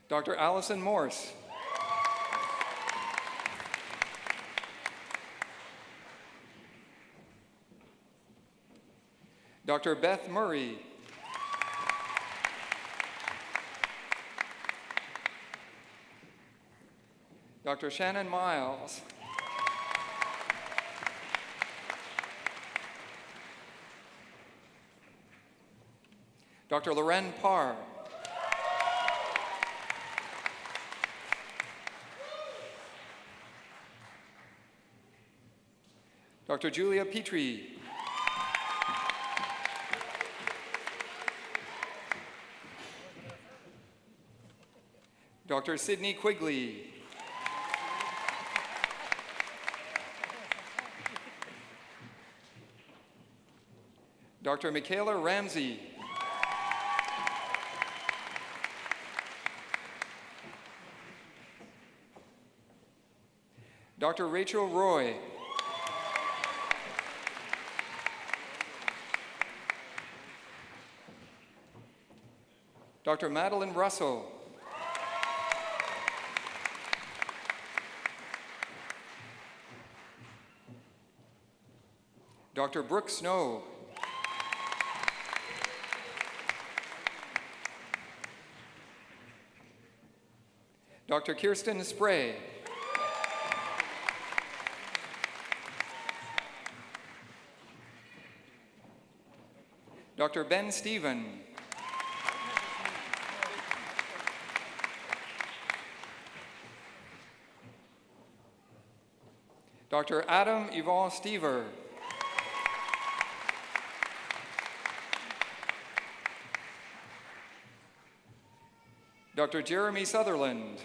Dr. Allison Morse. Dr. Beth Murray. Dr. Shannon Miles. Dr. Loren Parr. Dr. Julia Petrie. Dr. Sidney Quigley. Dr. Michaela Ramsey. Dr. Rachel Roy. Dr. Madeline Russell. Dr. Brooke Snow. Dr. Kirsten Spray. Dr. Ben Stephen. Dr. Adam Yvonne Stever. Dr. Jeremy Sutherland.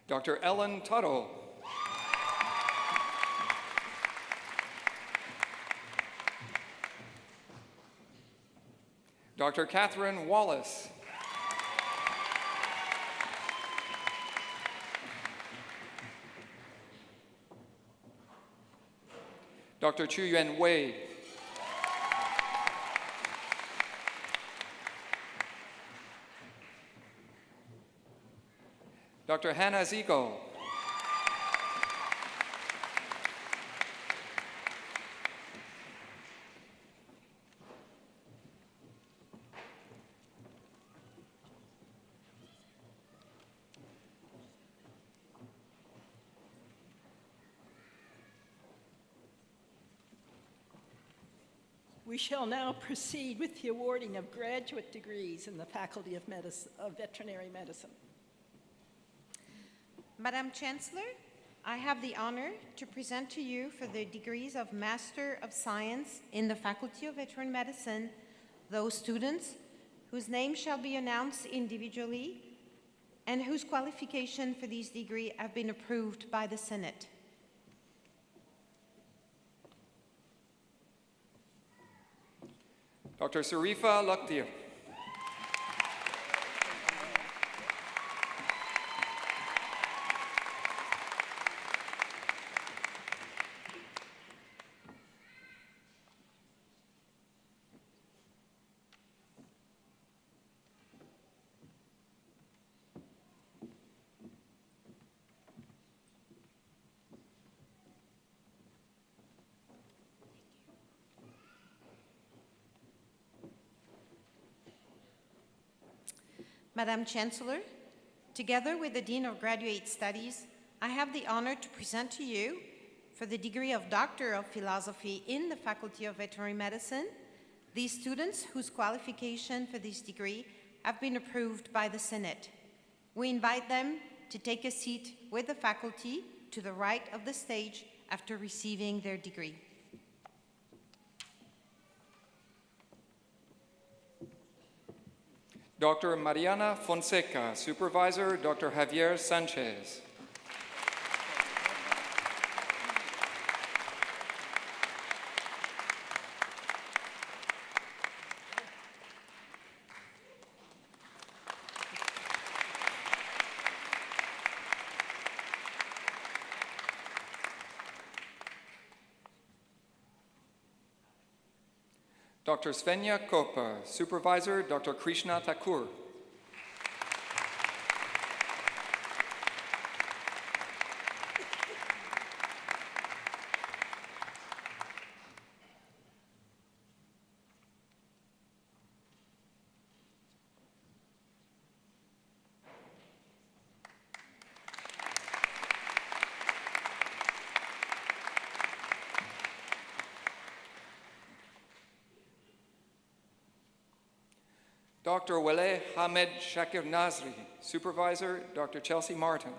Dr. Ellen Tuttle. Dr. Catherine Wallace. Dr. Chu Yuan Wei. Dr. Hannah Zico. We shall now proceed with the awarding of graduate degrees in the Faculty of Veterinary Medicine. Madam Chancellor, I have the honor to present to you for the degrees of Master of Science in the Faculty of Veterinary Medicine those students whose names shall be announced individually and whose qualification for these degrees have been approved by the Senate. Dr. Sarifa Lakhtir. Madam Chancellor, together with the Dean of Graduate Studies, I have the honor to present to you for the degree of Doctor of Philosophy in the Faculty of Veterinary Medicine these students whose qualification for this degree have been approved by the Senate. We invite them to take a seat with the faculty to the right of the stage after receiving their degree. Dr. Mariana Fonseca, Supervisor, Dr. Javier Sanchez. Dr. Svenja Kopa, Supervisor, Dr. Krishna Thakur. Dr. Waleh Hamed Shakir Nazri, Supervisor, Dr. Chelsea Martin.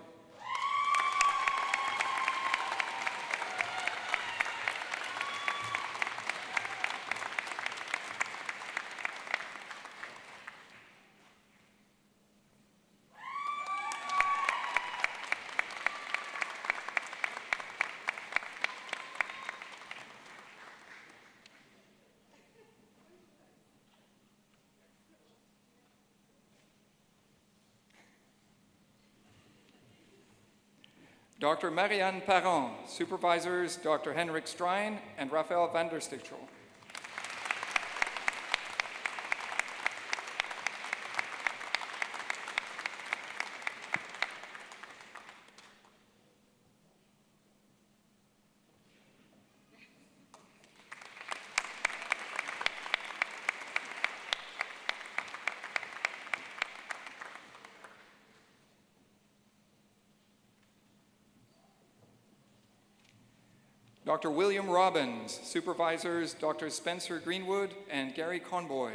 Dr. Marianne Parent, Supervisors Dr. Henrik Strijn and Raphael van der Stichel. Dr. William Robbins, Supervisors Dr. Spencer Greenwood and Gary Conboy.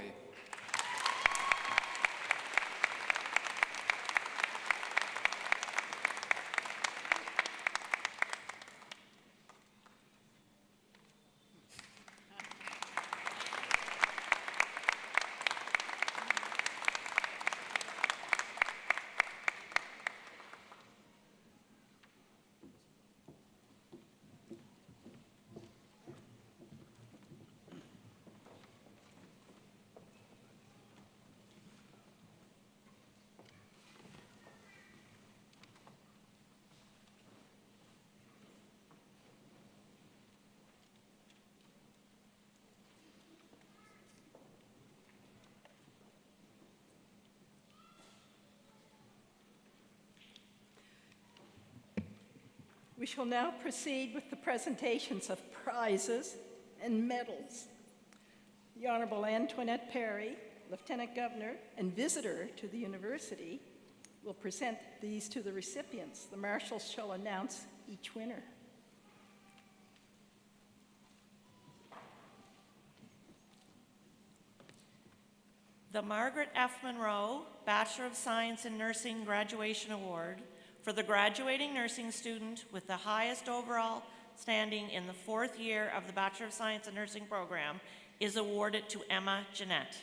We shall now proceed with the presentations of prizes and medals. The Honorable Antoinette Perry, Lieutenant Governor and visitor to the university, will present these to the recipients. The marshals shall announce each winner. The Margaret F. Monroe Bachelor of Science in Nursing Graduation Award for the graduating nursing student with the highest overall standing in the 4th year of the Bachelor of Science in Nursing program is awarded to Emma Jeanette.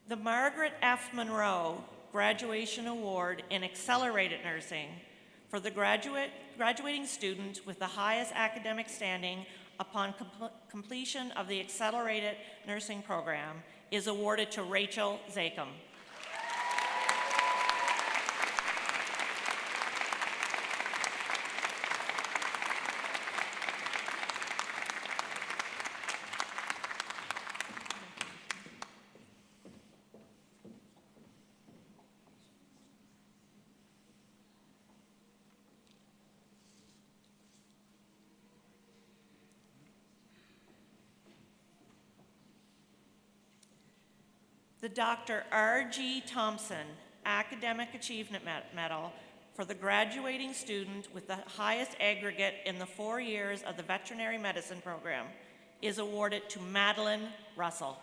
The Margaret F. Monroe Graduation Award in Accelerated Nursing for the graduating student with the highest academic standing upon completion of the Accelerated Nursing program is awarded to Rachel Zakum. The Dr. R.G. Thompson Academic Achievement Medal for the graduating student with the highest aggregate in the 4 years of the veterinary medicine program is awarded to Madeline Russell.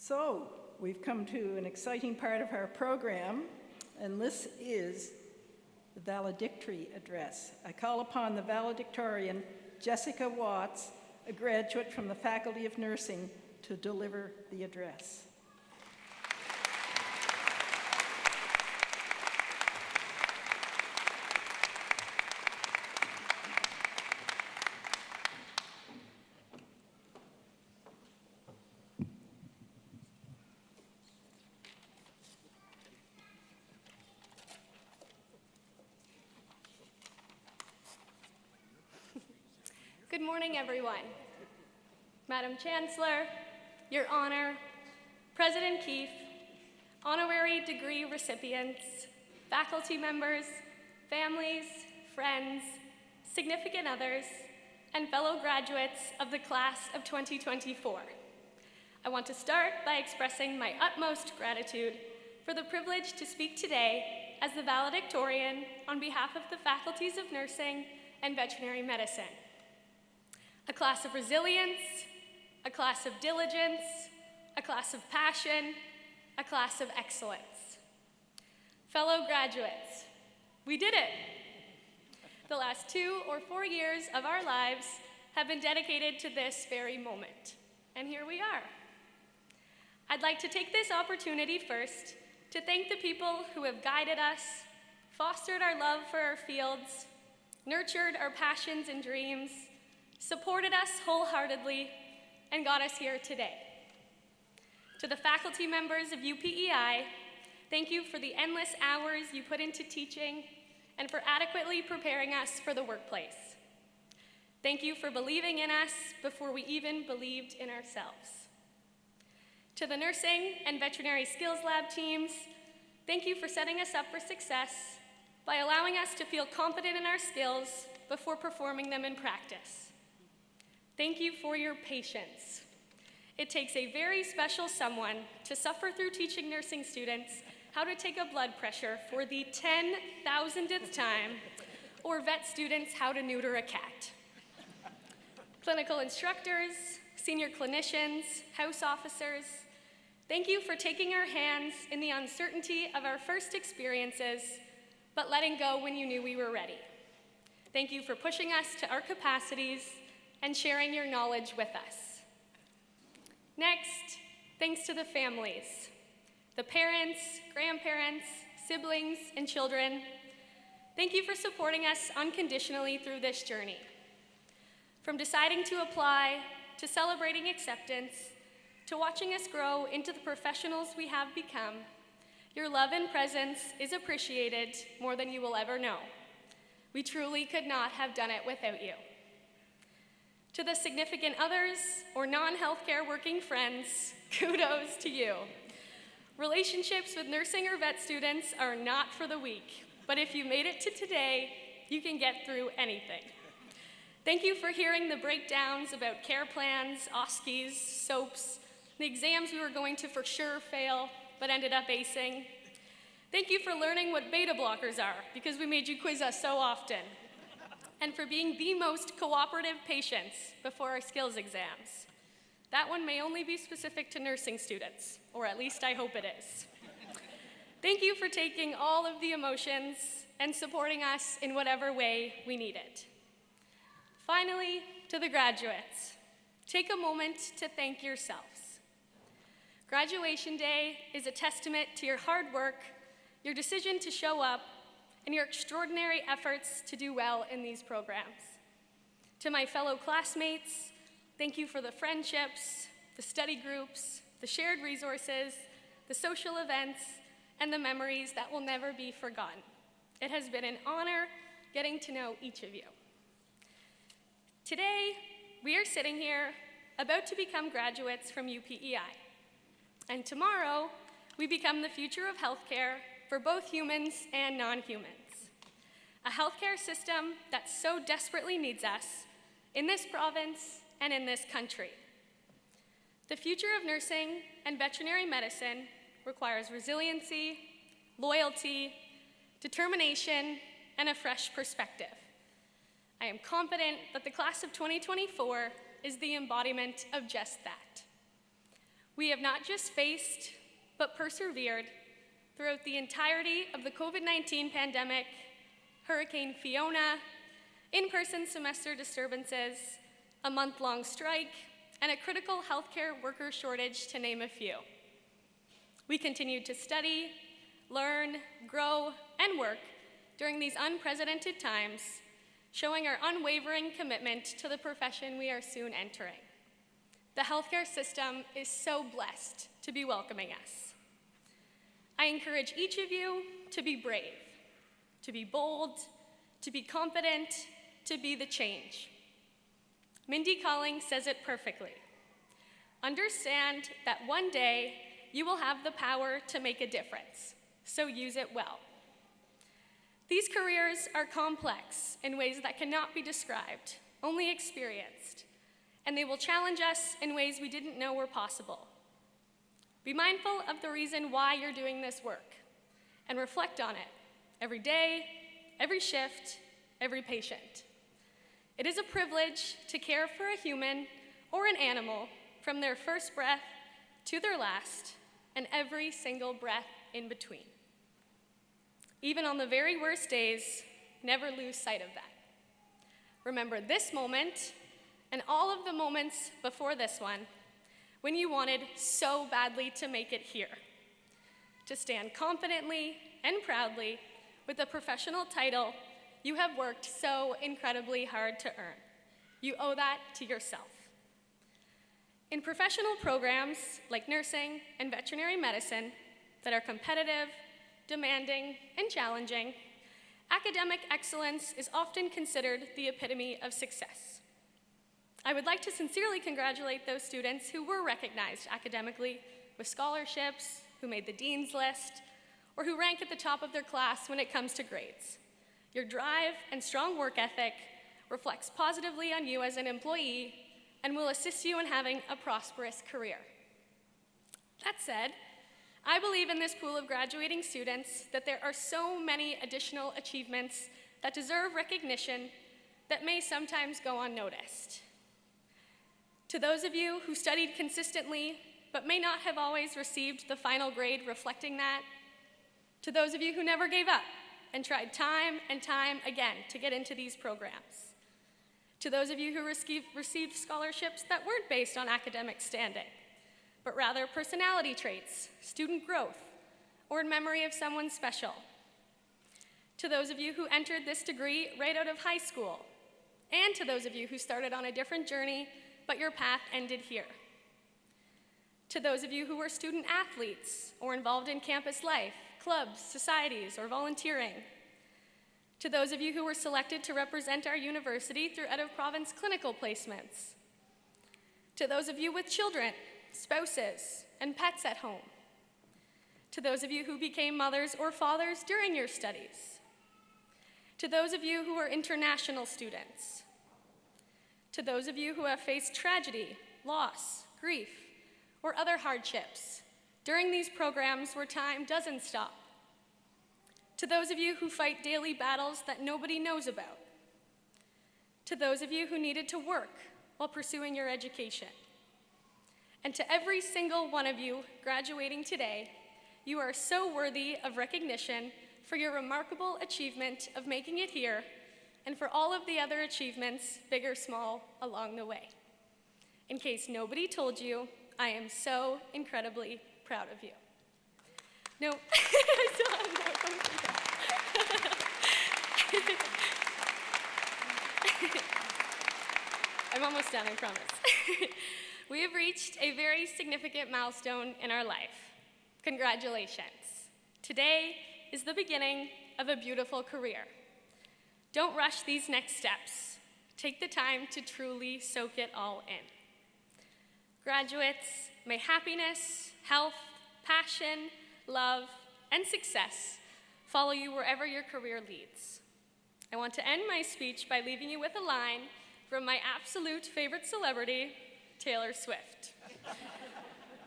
So, we've come to an exciting part of our program, and this is the valedictory address. I call upon the valedictorian, Jessica Watts, a graduate from the Faculty of Nursing, to deliver the address. Good morning, everyone. Madam Chancellor, Your Honor, President Keefe, honorary degree recipients, faculty members, families, friends, significant others, and fellow graduates of the class of 2024. I want to start by expressing my utmost gratitude for the privilege to speak today as the valedictorian on behalf of the faculties of nursing and veterinary medicine. A class of resilience, a class of diligence, a class of passion, a class of excellence. Fellow graduates, we did it. The last 2 or 4 years of our lives have been dedicated to this very moment, and here we are. I'd like to take this opportunity first to thank the people who have guided us, fostered our love for our fields, nurtured our passions and dreams, supported us wholeheartedly, and got us here today. To the faculty members of UPEI, thank you for the endless hours you put into teaching and for adequately preparing us for the workplace. Thank you for believing in us before we even believed in ourselves. To the nursing and veterinary skills lab teams, thank you for setting us up for success by allowing us to feel confident in our skills before performing them in practice. Thank you for your patience. It takes a very special someone to suffer through teaching nursing students how to take a blood pressure for the 10,000th time, or vet students how to neuter a cat. Clinical instructors, senior clinicians, house officers, thank you for taking our hands in the uncertainty of our first experiences, but letting go when you knew we were ready. Thank you for pushing us to our capacities and sharing your knowledge with us. Next, thanks to the families, the parents, grandparents, siblings, and children. Thank you for supporting us unconditionally through this journey. From deciding to apply, to celebrating acceptance, to watching us grow into the professionals we have become, your love and presence is appreciated more than you will ever know. We truly could not have done it without you. To the significant others or non-healthcare working friends, kudos to you. Relationships with nursing or vet students are not for the weak, but if you made it to today, you can get through anything. Thank you for hearing the breakdowns about care plans, OSCEs, SOAPs, the exams we were going to for sure fail, but ended up acing. Thank you for learning what beta blockers are, because we made you quiz us so often. And for being the most cooperative patients before our skills exams. That one may only be specific to nursing students, or at least I hope it is. Thank you for taking all of the emotions and supporting us in whatever way we need it. Finally, to the graduates, take a moment to thank yourselves. Graduation day is a testament to your hard work, your decision to show up, and your extraordinary efforts to do well in these programs. To my fellow classmates, thank you for the friendships, the study groups, the shared resources, the social events, and the memories that will never be forgotten. It has been an honor getting to know each of you. Today, we are sitting here about to become graduates from UPEI. And tomorrow, we become the future of healthcare for both humans and non-humans. A healthcare system that so desperately needs us in this province and in this country. The future of nursing and veterinary medicine requires resiliency, loyalty, determination, and a fresh perspective. I am confident that the class of 2024 is the embodiment of just that. We have not just faced, but persevered throughout the entirety of the COVID-19 pandemic, Hurricane Fiona, in-person semester disturbances, a month-long strike, and a critical healthcare worker shortage, to name a few. We continued to study, learn, grow, and work during these unprecedented times, showing our unwavering commitment to the profession we are soon entering. The healthcare system is so blessed to be welcoming us. I encourage each of you to be brave, to be bold, to be confident, to be the change. Mindy Kaling says it perfectly. Understand that one day you will have the power to make a difference, so use it well. These careers are complex in ways that cannot be described, only experienced, and they will challenge us in ways we didn't know were possible. Be mindful of the reason why you're doing this work, and reflect on it every day, every shift, every patient. It is a privilege to care for a human or an animal from their first breath to their last, and every single breath in between. Even on the very worst days, never lose sight of that. Remember this moment and all of the moments before this one when you wanted so badly to make it here, to stand confidently and proudly with the professional title you have worked so incredibly hard to earn. You owe that to yourself. In professional programs like nursing and veterinary medicine that are competitive, demanding, and challenging, academic excellence is often considered the epitome of success. I would like to sincerely congratulate those students who were recognized academically with scholarships, who made the dean's list, or who rank at the top of their class when it comes to grades. Your drive and strong work ethic reflects positively on you as an employee and will assist you in having a prosperous career. That said, I believe in this pool of graduating students that there are so many additional achievements that deserve recognition that may sometimes go unnoticed. To those of you who studied consistently but may not have always received the final grade reflecting that, to those of you who never gave up and tried time and time again to get into these programs, to those of you who received scholarships that weren't based on academic standing, but rather personality traits, student growth, or in memory of someone special. To those of you who entered this degree right out of high school, and to those of you who started on a different journey, but your path ended here. To those of you who were student athletes or involved in campus life, clubs, societies, or volunteering. To those of you who were selected to represent our university through out-of-province clinical placements. To those of you with children, spouses, and pets at home. To those of you who became mothers or fathers during your studies. To those of you who are international students. To those of you who have faced tragedy, loss, grief, or other hardships during these programs where time doesn't stop. To those of you who fight daily battles that nobody knows about. To those of you who needed to work while pursuing your education. And to every single one of you graduating today, you are so worthy of recognition for your remarkable achievement of making it here, and for all of the other achievements, big or small, along the way. In case nobody told you, I am so incredibly proud of you. No, I still have more coming I'm almost done, I promise. We have reached a very significant milestone in our life. Congratulations. Today is the beginning of a beautiful career. Don't rush these next steps. Take the time to truly soak it all in. Graduates, may happiness, health, passion, love, and success follow you wherever your career leads. I want to end my speech by leaving you with a line from my absolute favorite celebrity, Taylor Swift.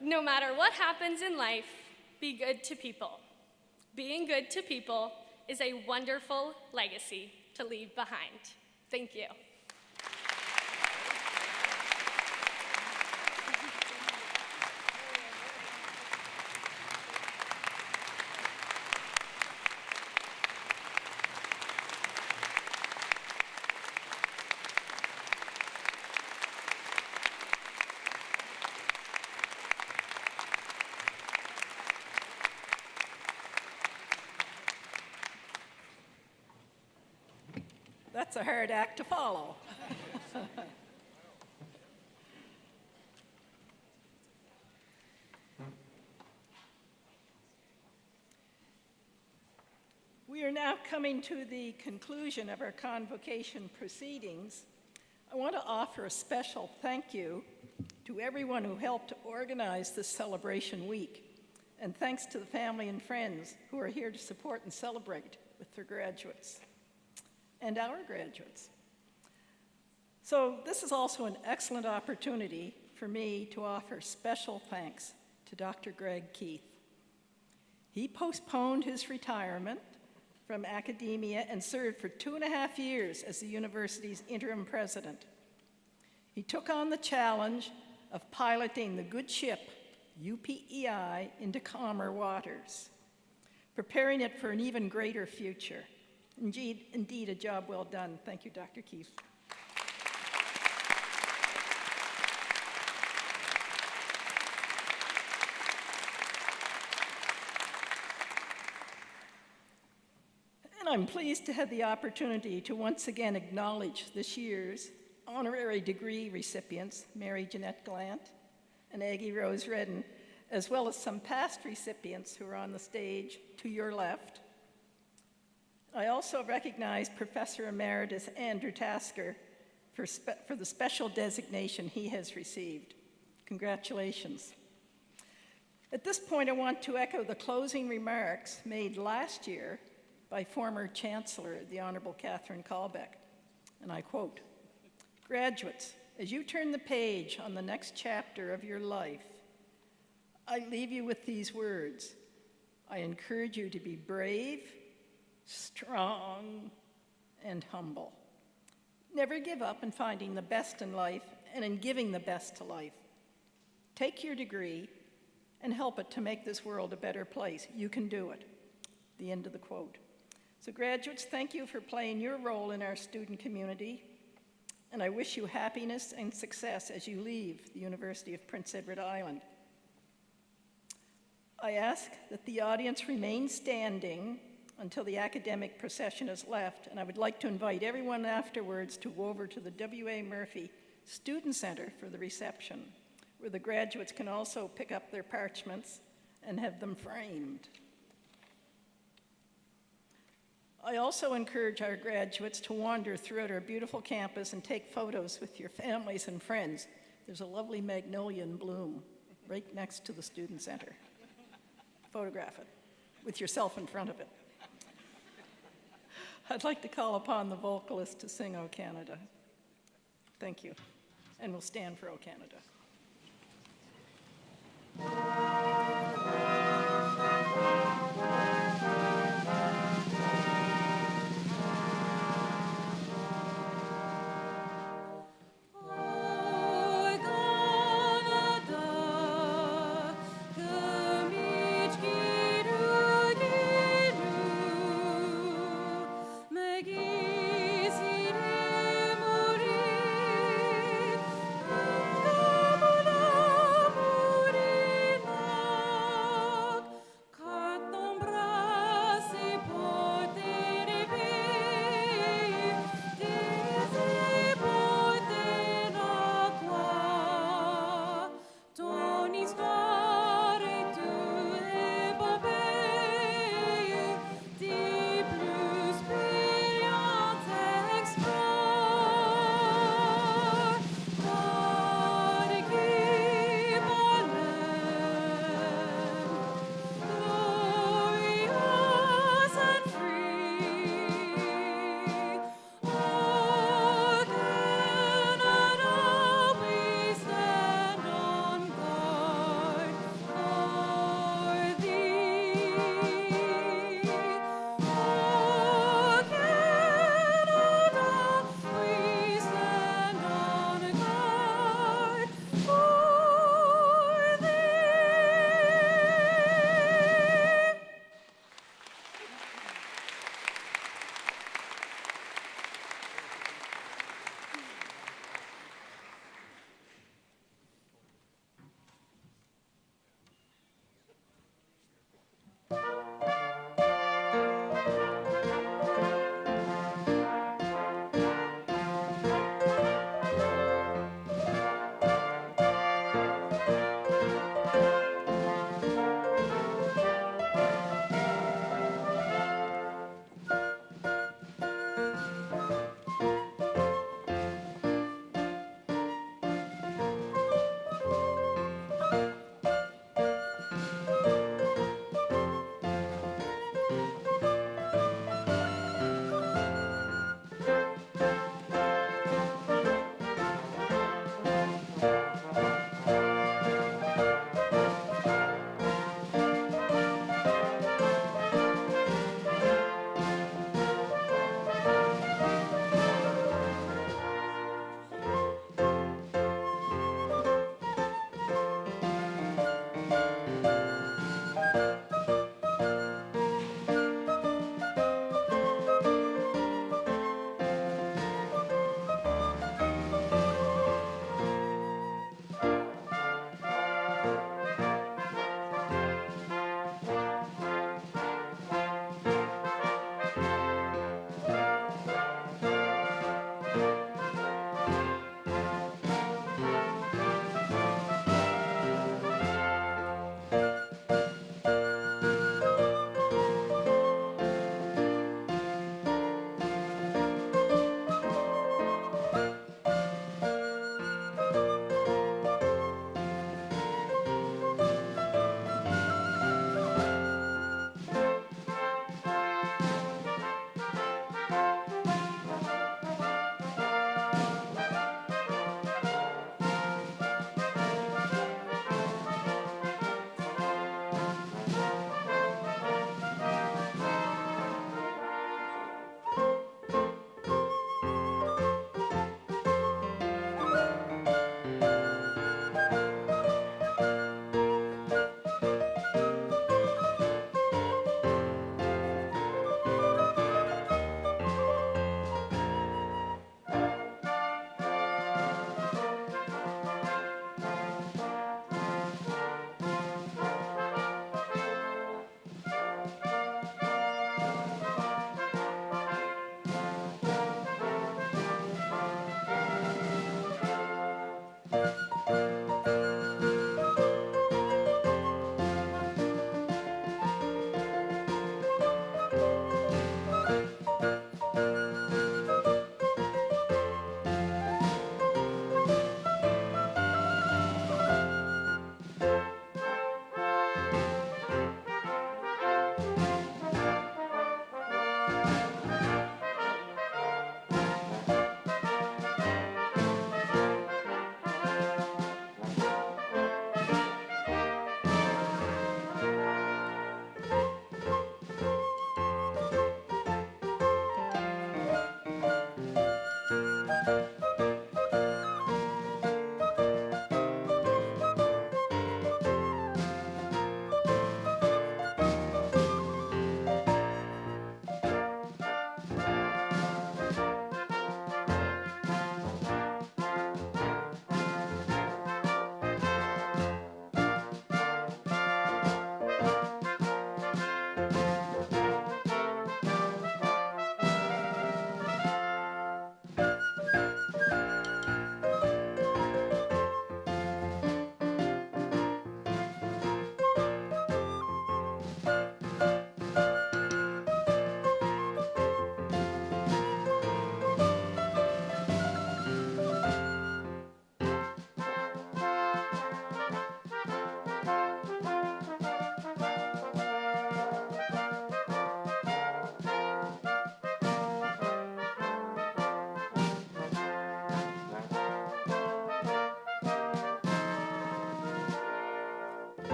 No matter what happens in life, be good to people. Being good to people is a wonderful legacy to leave behind. Thank you. That's a hard act to follow. We are now coming to the conclusion of our convocation proceedings. I want to offer a special thank you to everyone who helped to organize this celebration week, and thanks to the family and friends who are here to support and celebrate with their graduates and our graduates. So this is also an excellent opportunity for me to offer special thanks to Dr. Greg Keith. He postponed his retirement from academia and served for 2.5 years as the university's interim president. He took on the challenge of piloting the good ship, UPEI, into calmer waters, preparing it for an even greater future. Indeed, a job well done. Thank you, Dr. Keith. And I'm pleased to have the opportunity to once again acknowledge this year's honorary degree recipients, Mary Jeanette Glant and Aggie Rose Redden, as well as some past recipients who are on the stage to your left. I also recognize Professor Emeritus Andrew Tasker for the special designation he has received. Congratulations. At this point, I want to echo the closing remarks made last year by former Chancellor, the Honorable Catherine Kalbeck, and I quote, "Graduates, as you turn the page on the next chapter of your life, I leave you with these words. I encourage you to be brave, strong, and humble. Never give up in finding the best in life and in giving the best to life. Take your degree and help it to make this world a better place. You can do it." The end of the quote. So graduates, thank you for playing your role in our student community, and I wish you happiness and success as you leave the University of Prince Edward Island. I ask that the audience remain standing until the academic procession is left, and I would like to invite everyone afterwards to go over to the W.A. Murphy Student Center for the reception, where the graduates can also pick up their parchments and have them framed. I also encourage our graduates to wander throughout our beautiful campus and take photos with your families and friends. There's a lovely magnolia in bloom right next to the Student Center. Photograph it with yourself in front of it. I'd like to call upon the vocalist to sing O Canada. Thank you. And we'll stand for O Canada.